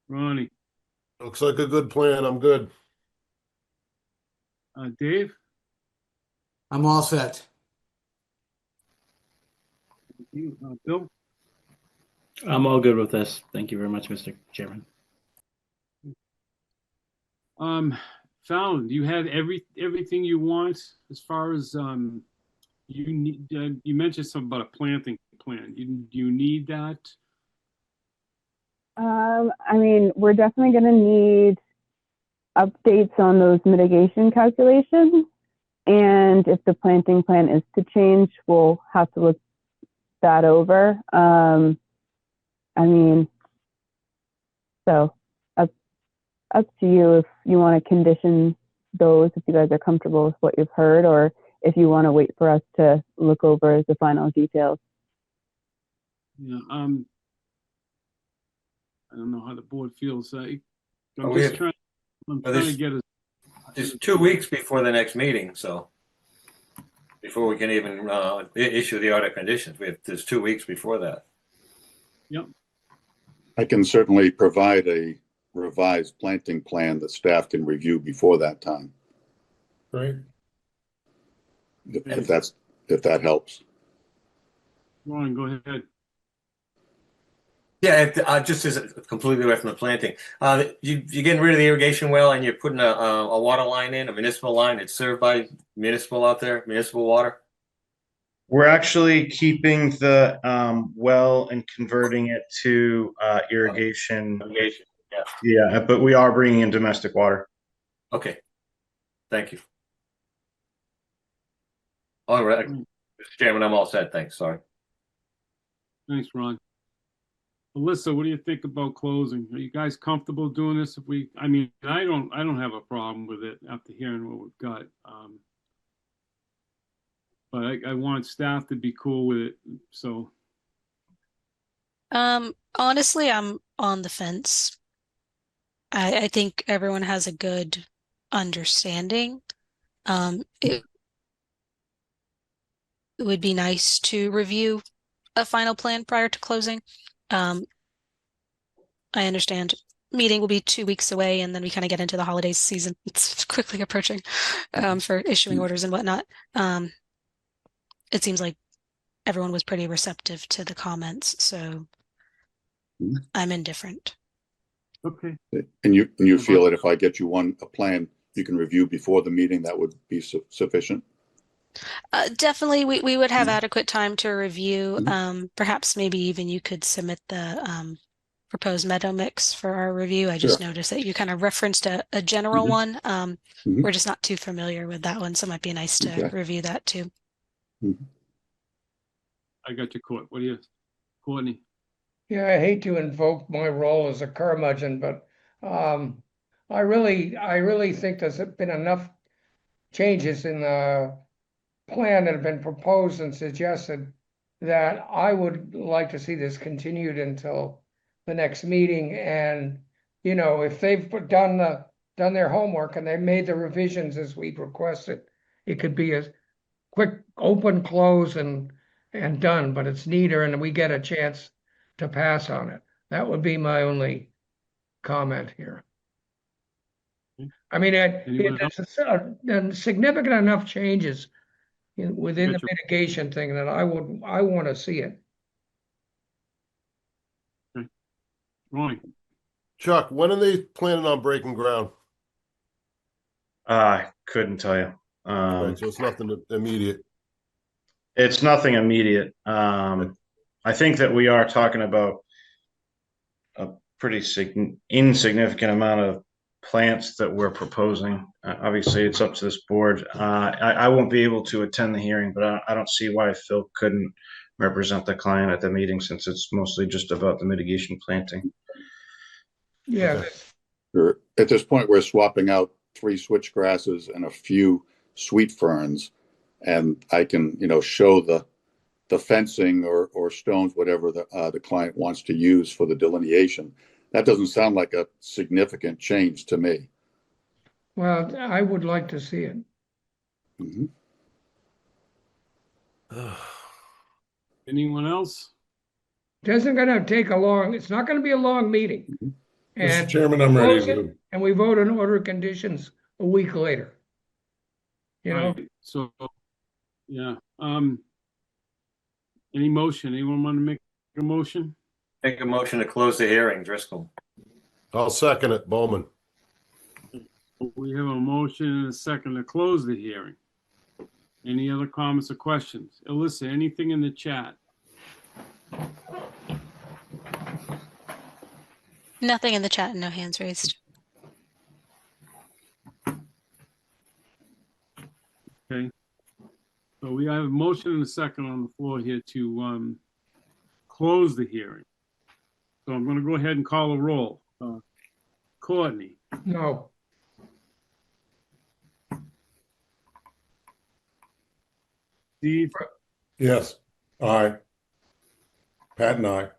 Speaker 1: Ronnie.
Speaker 8: Looks like a good plan. I'm good.
Speaker 1: Dave.
Speaker 11: I'm all set.
Speaker 1: Thank you. Bill.
Speaker 5: I'm all good with this. Thank you very much, Mr. Chairman.
Speaker 1: Fallon, you had everything you want as far as you need. You mentioned something about a planting plan. You need that?
Speaker 6: I mean, we're definitely going to need updates on those mitigation calculations. And if the planting plan is to change, we'll have to look that over. I mean, so up to you if you want to condition those, if you guys are comfortable with what you've heard, or if you want to wait for us to look over the final details.
Speaker 1: Yeah. I don't know how the board feels. I'm
Speaker 4: Well,
Speaker 1: just trying to get a.
Speaker 4: It's 2 weeks before the next meeting, so before we can even issue the order of conditions, there's 2 weeks before that.
Speaker 1: Yep.
Speaker 10: I can certainly provide a revised planting plan that staff can review before that time.
Speaker 2: Great.
Speaker 10: If that helps.
Speaker 1: Ron, go ahead.
Speaker 4: Yeah, just as completely away from the planting. You're getting rid of the irrigation well and you're putting a water line in, a municipal line. It's served by municipal out there, municipal water.
Speaker 12: We're actually keeping the well and converting it to irrigation. Yeah, but we are bringing in domestic water.
Speaker 4: Okay. Thank you. All right. Mr. Chairman, I'm all set. Thanks. Sorry.
Speaker 1: Thanks, Ron. Alyssa, what do you think about closing? Are you guys comfortable doing this? I mean, I don't have a problem with it after hearing what we've got. But I want staff to be cool with it. So.
Speaker 7: Honestly, I'm on the fence. I think everyone has a good understanding. It would be nice to review a final plan prior to closing. I understand meeting will be 2 weeks away, and then we kind of get into the holiday season. It's quickly approaching for issuing orders and whatnot. It seems like everyone was pretty receptive to the comments, so I'm indifferent.
Speaker 1: Okay.
Speaker 10: And you feel that if I get you a plan you can review before the meeting, that would be sufficient?
Speaker 7: Definitely, we would have adequate time to review.
Speaker 10: Mhm.
Speaker 7: Perhaps maybe even you could submit the proposed meadow mix for our review. I just
Speaker 10: Sure.
Speaker 7: noticed that you kind of referenced a general one.
Speaker 10: Mhm.
Speaker 7: We're just not too familiar with that one, so it might be nice to
Speaker 10: Okay.
Speaker 7: review that too.
Speaker 10: Mhm.
Speaker 1: I got you, Court. What do you, Courtney?
Speaker 3: Yeah, I hate to invoke my role as a curmudgeon, but I really think there's been enough changes in the plan that have been proposed and suggested that I would like to see this continued until the next meeting. And, you know, if they've done their homework and they made the revisions as we've requested, it could be a quick open, close and done, but it's neater and we get a chance to pass on it. That would be my only comment here. I mean,
Speaker 1: Anyone
Speaker 3: there's significant enough changes within the
Speaker 1: Gotcha.
Speaker 3: mitigation thing that I want to see it.
Speaker 1: Ronnie?
Speaker 8: Chuck, when are they planning on breaking ground?
Speaker 12: I couldn't tell you.
Speaker 8: Right, so it's nothing immediate.
Speaker 12: It's nothing immediate. I think that we are talking about a pretty insignificant amount of plants that we're proposing. Obviously, it's up to this board. I won't be able to attend the hearing, but I don't see why Phil couldn't represent the client at the meeting, since it's mostly just about the mitigation planting.
Speaker 3: Yeah.
Speaker 8: Okay.
Speaker 10: Sure. At this point, we're swapping out 3 switch grasses and a few sweet ferns, and I can, show the fencing or stones, whatever the client wants to use for the delineation. That doesn't sound like a significant change to me.
Speaker 3: Well, I would like to see it.
Speaker 10: Mhm.
Speaker 1: Anyone else?
Speaker 3: It isn't going to take it's not going to be a long meeting.
Speaker 10: Mhm.
Speaker 2: Mr.
Speaker 3: And
Speaker 2: Chairman, I'm ready to move.
Speaker 3: and we vote on order of conditions a week later. You know,
Speaker 1: Right. So, yeah. Any motion? Anyone want to make a motion?
Speaker 4: Make a motion to close the hearing, Driscoll.
Speaker 8: I'll second it, Bowman.
Speaker 1: We have a motion and a second to close the hearing. Any other comments or questions? Alyssa, anything in the chat?
Speaker 7: Nothing in the chat and no hands raised.
Speaker 1: Okay. So we have a motion and a second on the floor here to close the hearing. So I'm going to go ahead and call a roll. Courtney?
Speaker 3: no.
Speaker 1: Steve?
Speaker 2: Yes. Aye. Pat and I.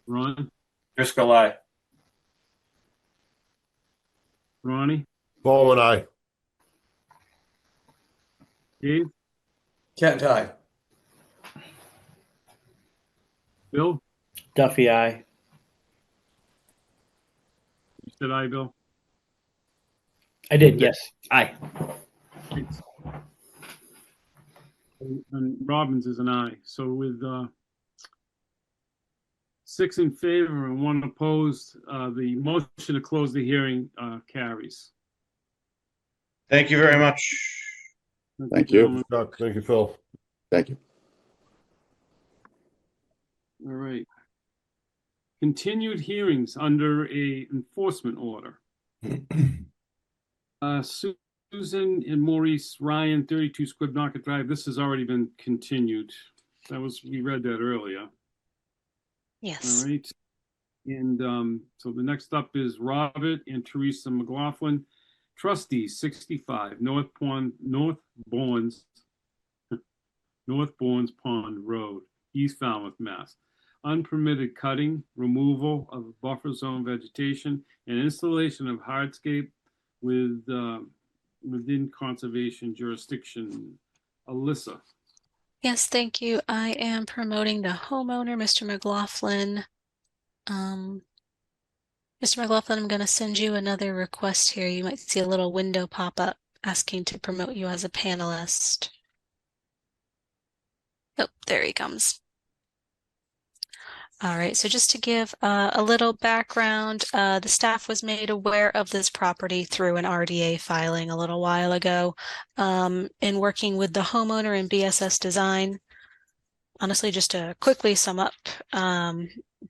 Speaker 1: Ron?
Speaker 4: Driscoll, aye.
Speaker 1: Ronnie?
Speaker 8: Bowman, aye.
Speaker 1: Dave?
Speaker 11: Kent, aye.
Speaker 1: Bill?
Speaker 5: Duffy, aye.
Speaker 1: You said aye, Bill?
Speaker 5: I did, yes. Aye.
Speaker 1: Thanks. And Robbins is an aye. So with 6 in favor and 1 opposed, the motion to close the hearing carries.
Speaker 12: Thank you very much.
Speaker 10: Thank you.
Speaker 1: gentlemen.
Speaker 8: Chuck, thank you, Phil.
Speaker 10: Thank you.
Speaker 1: All right. Continued hearings under a enforcement order. Susan and Maurice Ryan, 32 Squibnocket Drive. This has already been continued. We read that earlier.
Speaker 7: Yes.
Speaker 1: All right. And so the next up is Robert and Teresa McLaughlin, trustees, 65 North Bournes Pond Road, East Falmouth, Mass. Unpermitted cutting, removal of buffer zone vegetation, and installation of hardscape within conservation jurisdiction. Alyssa.
Speaker 7: Yes, thank you. I am promoting the homeowner, Mr. McLaughlin. Mr. McLaughlin, I'm going to send you another request here. You might see a little window pop up asking to promote you as a panelist. Oh, there he comes. All right, so just to give a little background, the staff was made aware of this property through an RDA filing a little while ago. In working with the homeowner and BSS Design, honestly, just to quickly sum up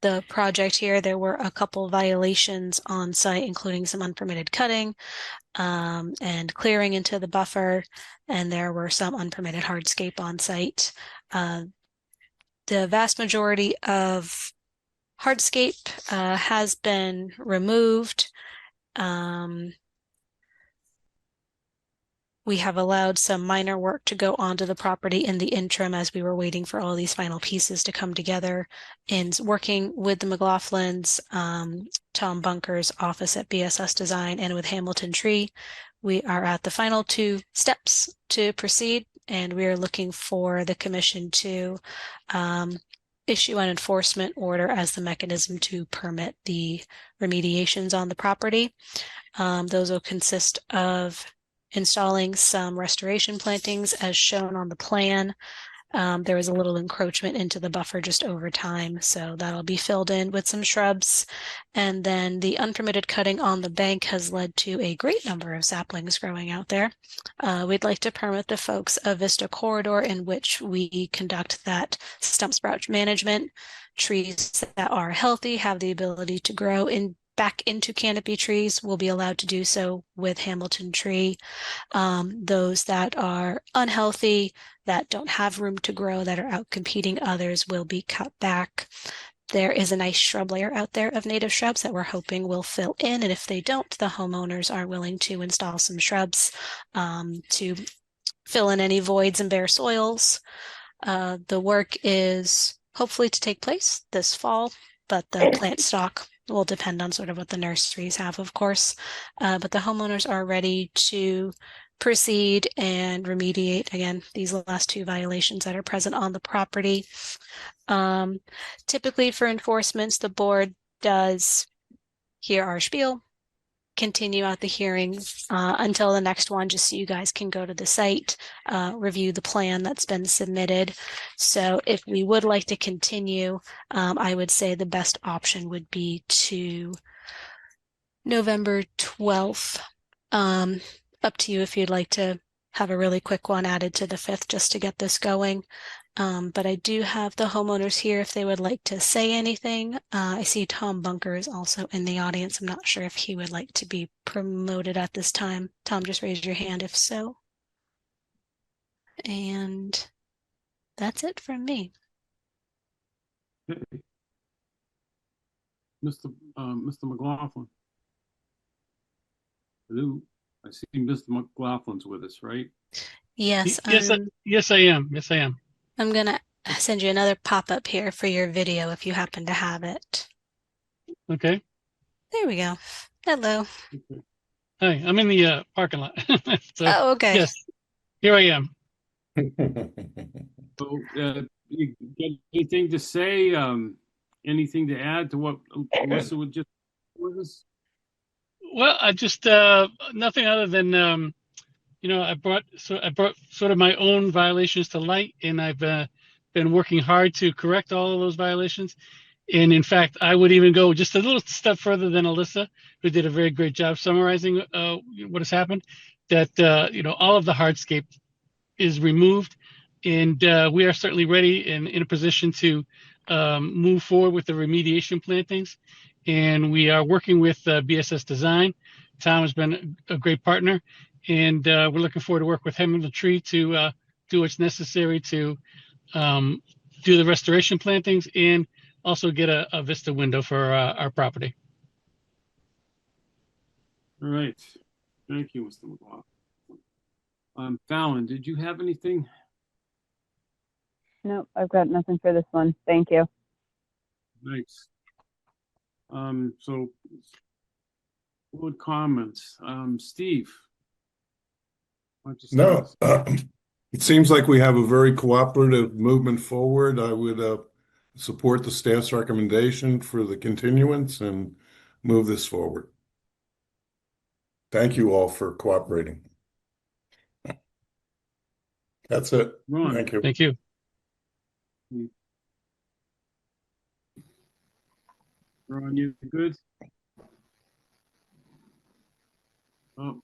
Speaker 7: the project here, there were a couple violations on site, including some unpermitted cutting and clearing into the buffer, and there were some unpermitted hardscape on site. The vast majority of hardscape has been removed. We have allowed some minor work to go onto the property in the interim as we were waiting for all these final pieces to come together. In working with the McLaughlins, Tom Bunker's office at BSS Design, and with Hamilton Tree, we are at the final 2 steps to proceed, and we are looking for the commission to issue an enforcement order as the mechanism to permit the remediations on the property. Those will consist of installing some restoration plantings as shown on the plan. There was a little encroachment into the buffer just over time, so that'll be filled in with some shrubs. And then the unpermitted cutting on the bank has led to a great number of saplings growing out there. We'd like to permit the folks a vista corridor in which we conduct that stump sprout management. Trees that are healthy have the ability to grow back into canopy trees will be allowed to do so with Hamilton Tree. Those that are unhealthy, that don't have room to grow, that are out competing others will be cut back. There is a nice shrub layer out there of native shrubs that we're hoping will fill in, and if they don't, the homeowners are willing to install some shrubs to fill in any voids and bare soils. The work is hopefully to take place this fall, but the plant stock will depend on sort of what the nurseries have, of course. But the homeowners are ready to proceed and remediate, again, these last 2 violations that are present on the property. Typically for enforcements, the board does hear our spiel, continue out the hearing until the next one, just so you guys can go to the site, review the plan that's been submitted. So if we would like to continue, I would say the best option would be to November 12th. Up to you if you'd like to have a really quick one added to the 5th just to get this going. But I do have the homeowners here if they would like to say anything. I see Tom Bunker is also in the audience. I'm not sure if he would like to be promoted at this time. Tom, just raise your hand if so. And that's it from me.
Speaker 1: Okay. Mr. McLaughlin. Hello. I see Mr. McLaughlin's with us, right?
Speaker 7: Yes.
Speaker 13: Yes, I am. Yes, I am.
Speaker 7: I'm going to send you another pop-up here for your video if you happen to have it.
Speaker 13: Okay.
Speaker 7: There we go. Hello.
Speaker 1: Okay.
Speaker 13: Hi, I'm in the parking lot. So,
Speaker 7: Oh, okay.
Speaker 13: yes, here I am.
Speaker 1: So, you got anything to say? Anything to add to what Alyssa would just with us?
Speaker 13: Well, I just nothing other than I brought sort of my own violations to light, and I've been working hard to correct all of those violations. And in fact, I would even go just a little step further than Alyssa, who did a very great job summarizing what has happened. That all of the hardscape is removed, and we are certainly ready and in a position to move forward with the remediation plantings. And we are working with BSS Design. Tom has been a great partner, and we're looking forward to work with him and the tree to do what's necessary to do the restoration plantings and also get a vista window for our property.
Speaker 1: All right. Thank you, Mr. McLaughlin. Fallon, did you have anything?
Speaker 6: Nope, I've got nothing for this one. Thank you.
Speaker 1: Thanks. So board comments. Steve. Why don't you
Speaker 2: No,
Speaker 1: start?
Speaker 2: it seems like we have a very cooperative movement forward. I would support the staff's recommendation for the continuance and move this forward. Thank you all for cooperating. That's it.
Speaker 1: Ron.
Speaker 2: Thank you.
Speaker 13: Thank you.
Speaker 1: Ron, you good? Oh, are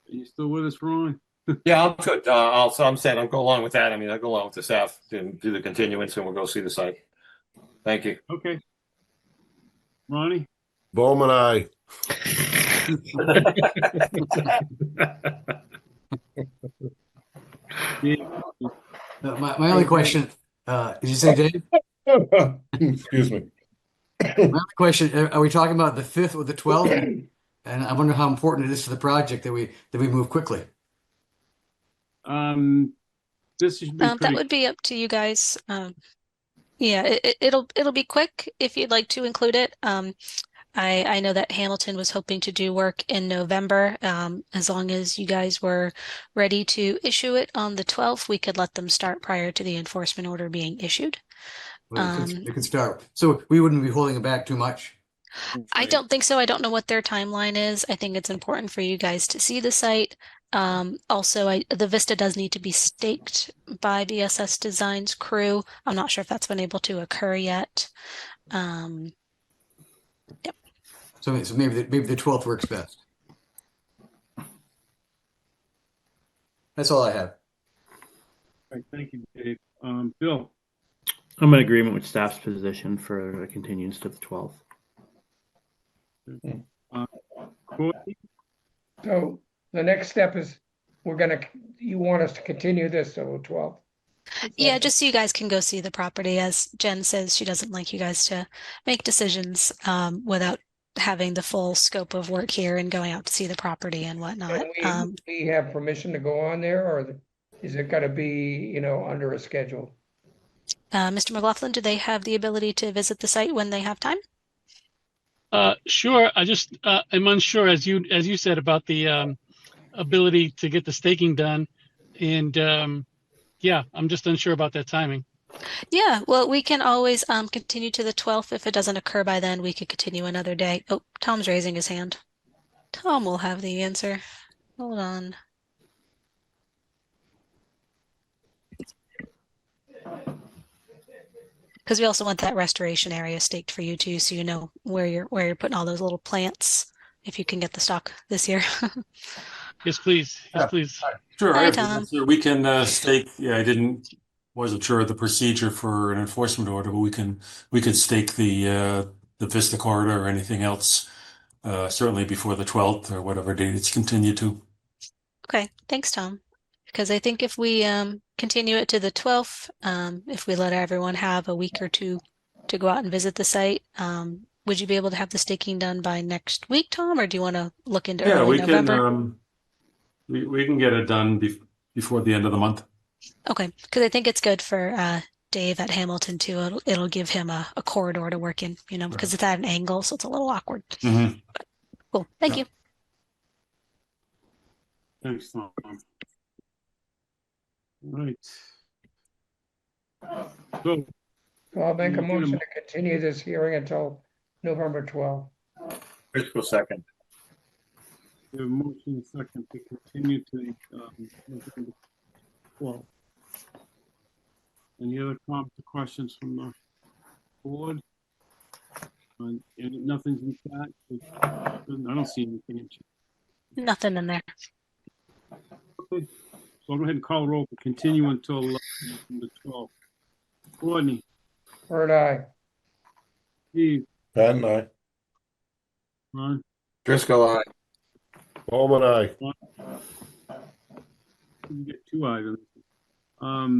Speaker 1: you still with us, Ron?
Speaker 4: Yeah, I'm good. So I'm saying I'll go along with that. I mean, I'll go along with the staff and do the continuance and we'll go see the site. Thank you.
Speaker 1: Okay. Ronnie?
Speaker 8: Bowman, aye.
Speaker 11: My only question, did you say Dave?
Speaker 2: Excuse me.
Speaker 11: My only question, are we talking about the 5th or the 12th? And I wonder how important it is to the project that we move quickly.
Speaker 1: This should be
Speaker 7: That would be up to you guys. Yeah, it'll be quick if you'd like to include it. I know that Hamilton was hoping to do work in November. As long as you guys were ready to issue it on the 12th, we could let them start prior to the enforcement order being issued.
Speaker 11: Well, it could start. So we wouldn't be holding it back too much.
Speaker 7: I don't think so. I don't know what their timeline is. I think it's important for you guys to see the site. Also, the Vista does need to be staked by BSS Design's crew. I'm not sure if that's been able to occur yet. Yep.
Speaker 11: So maybe the 12th works best. That's all I have.
Speaker 1: All right, thank you, Dave. Bill?
Speaker 5: I'm in agreement with staff's position for a continuance to the 12th.
Speaker 1: Courtney?
Speaker 3: So the next step is you want us to continue this till the 12th?
Speaker 7: Yeah, just so you guys can go see the property. As Jen says, she doesn't like you guys to make decisions without having the full scope of work here and going out to see the property and whatnot.
Speaker 3: And we have permission to go on there, or is it got to be, under a schedule?
Speaker 7: Mr. McLaughlin, do they have the ability to visit the site when they have time?
Speaker 13: Sure. I just I'm unsure, as you said, about the ability to get the staking done, and yeah, I'm just unsure about that timing.
Speaker 7: Yeah, well, we can always continue to the 12th. If it doesn't occur by then, we could continue another day. Oh, Tom's raising his hand. Tom will have the answer. Hold on. Because we also want that restoration area staked for you too, so you know where you're putting all those little plants, if you can get the stock this year.
Speaker 13: Yes, please. Yes, please.
Speaker 14: Sure.
Speaker 7: Hi, Tom.
Speaker 14: We can stake. Yeah, wasn't sure of the procedure for an enforcement order, but we could stake the Vista corridor or anything else certainly before the 12th or whatever date it's continued to.
Speaker 7: Okay, thanks, Tom. Because I think if we continue it to the 12th, if we let everyone have a week or two to go out and visit the site, would you be able to have the staking done by next week, Tom, or do you want to look into early November?
Speaker 14: We can get it done before the end of the month.
Speaker 7: Okay, because I think it's good for Dave at Hamilton too. It'll give him a corridor to work in, because it's at an angle, so it's a little awkward.
Speaker 14: Mm-hmm.
Speaker 7: Cool, thank you.
Speaker 1: Thanks, Tom. All right. So
Speaker 3: I'll make a motion to continue this hearing until November 12th.
Speaker 4: Fiscal second.
Speaker 1: we have a motion and a second to continue to November 12th. Any other comments or questions from the board? And nothing's in chat? I don't see anything in chat.
Speaker 7: Nothing in there.
Speaker 1: Okay. So I'll go ahead and call roll for continue until the 12th. Courtney.
Speaker 3: Bird eye.
Speaker 1: Steve.
Speaker 2: Pat and I.
Speaker 1: Ron.
Speaker 4: Driscoll, aye.
Speaker 8: Bowman, aye.
Speaker 1: You get two items.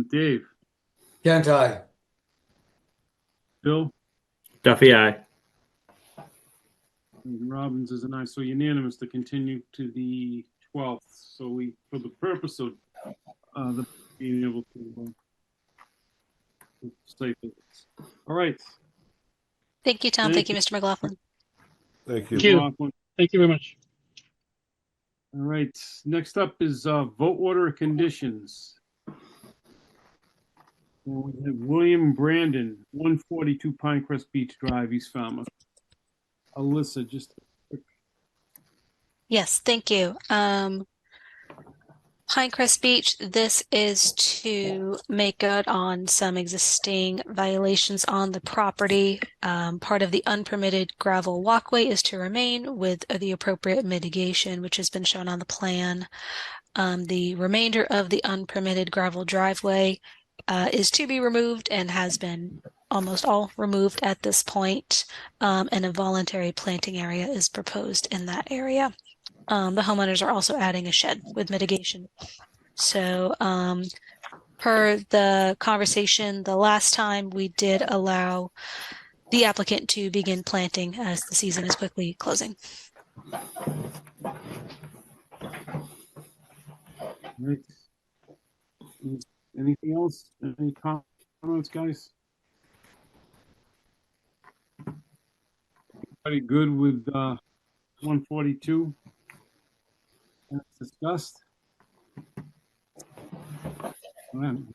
Speaker 1: Dave.
Speaker 11: Kent, aye.
Speaker 1: Bill.
Speaker 5: Duffy, aye.
Speaker 1: And Robbins is an aye. So unanimous to continue to the 12th. So we, for the purpose of the being able to stay visits. All right.
Speaker 7: Thank you, Tom. Thank you, Mr. McLaughlin.
Speaker 8: Thank you.
Speaker 13: Thank you. Thank you very much.
Speaker 1: All right. Next up is vote order of conditions. And we have William Brandon, 142 Pinecrest Beach Drive, East Falmouth. Alyssa, just a quick.
Speaker 7: Yes, thank you. Pinecrest Beach, this is to make good on some existing violations on the property. Part of the unpermitted gravel walkway is to remain with the appropriate mitigation, which has been shown on the plan. The remainder of the unpermitted gravel driveway is to be removed and has been almost all removed at this point. And a voluntary planting area is proposed in that area. The homeowners are also adding a shed with mitigation. So per the conversation the last time, we did allow the applicant to begin planting as the season is quickly closing.
Speaker 1: Right. Anything else? Any comments, guys? Everybody good with 142 as discussed? Can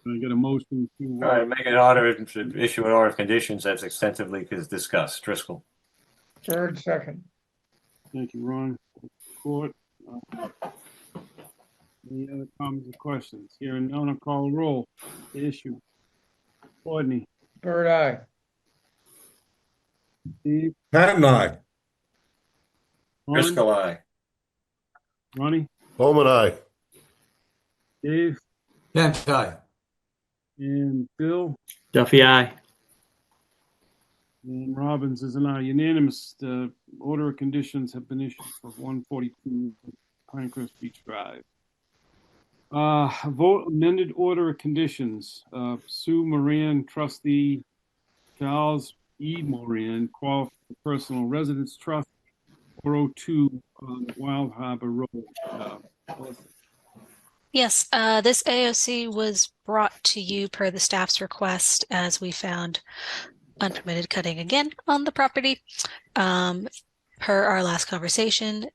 Speaker 1: I get a motion to
Speaker 4: All right, make an order, issue an order of conditions as extensively as discussed. Driscoll.
Speaker 3: Third, second.
Speaker 1: Thank you, Ron. Court. Any other comments or questions? Hearing none, I'll call roll. The issue. Courtney.
Speaker 3: Bird eye.
Speaker 1: Steve.
Speaker 2: Pat and I.
Speaker 1: Ron.
Speaker 4: Driscoll, aye.
Speaker 1: Ronnie.
Speaker 8: Bowman, aye.
Speaker 1: Dave.
Speaker 11: Kent, aye.
Speaker 1: And Bill.
Speaker 5: Duffy, aye.
Speaker 1: And Robbins is an aye. Unanimous. The order of conditions have been issued for 142 Pinecrest Beach Drive. Vote amended order of conditions. Sue Moran, trustee. Charles E. Moran, qualified personal residence trust, 402 Wild Harbor Road.
Speaker 7: Yes, this AOC was brought to you per the staff's request as we found unpermitted cutting again on the property. Per our last conversation,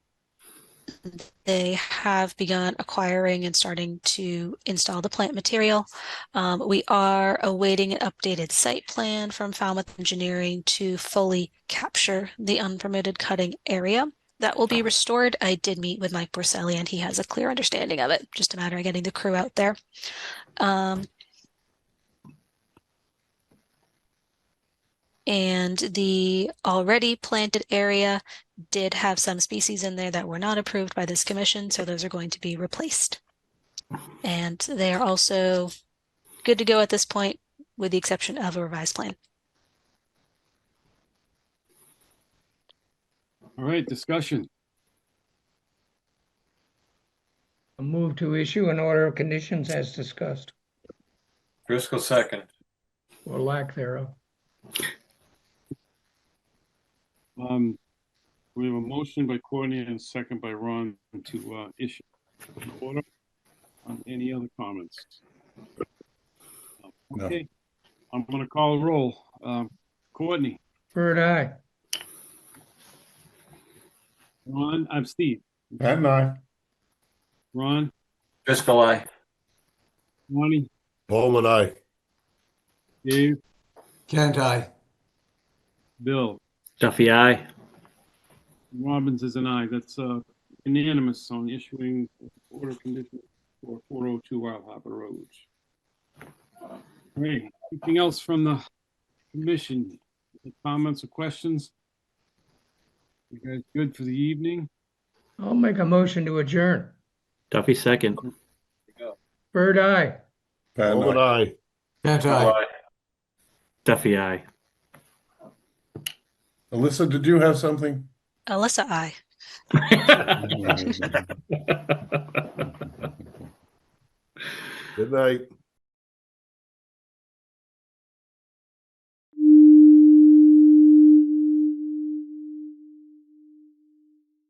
Speaker 7: they have begun acquiring and starting to install the plant material. We are awaiting an updated site plan from Falmouth Engineering to fully capture the unpermitted cutting area. That will be restored. I did meet with Mike Borselli and he has a clear understanding of it. Just a matter of getting the crew out there. And the already planted area did have some species in there that were not approved by this commission, so those are going to be replaced. And they are also good to go at this point, with the exception of a revised plan.
Speaker 1: All right, discussion.
Speaker 3: A move to issue an order of conditions as discussed,
Speaker 4: Driscoll, second.
Speaker 3: or lack thereof.
Speaker 1: We have a motion by Courtney and a second by Ron to issue an order. Any other comments? Okay, I'm going to call a roll. Courtney.
Speaker 3: Bird eye.
Speaker 1: Ron, I'm Steve.
Speaker 2: Pat and I.
Speaker 1: Ron.
Speaker 4: Driscoll, aye.
Speaker 1: Ronnie.
Speaker 8: Bowman, aye.
Speaker 1: Dave.
Speaker 11: Kent, aye.
Speaker 1: Bill.
Speaker 5: Duffy, aye.
Speaker 1: Robbins is an aye. That's unanimous on issuing order of conditions for 402 Wild Harbor Road. All right. Anything else from the commission? Any comments or questions? You guys good for the evening?
Speaker 3: I'll make a motion to adjourn.
Speaker 5: Duffy, second.
Speaker 3: Bird eye.
Speaker 2: Pat and
Speaker 8: Bowman,
Speaker 2: I.
Speaker 8: aye.
Speaker 11: Kent, aye.
Speaker 5: Duffy, aye.
Speaker 2: Alyssa, did you have something?
Speaker 7: Alyssa, aye.
Speaker 8: Good night.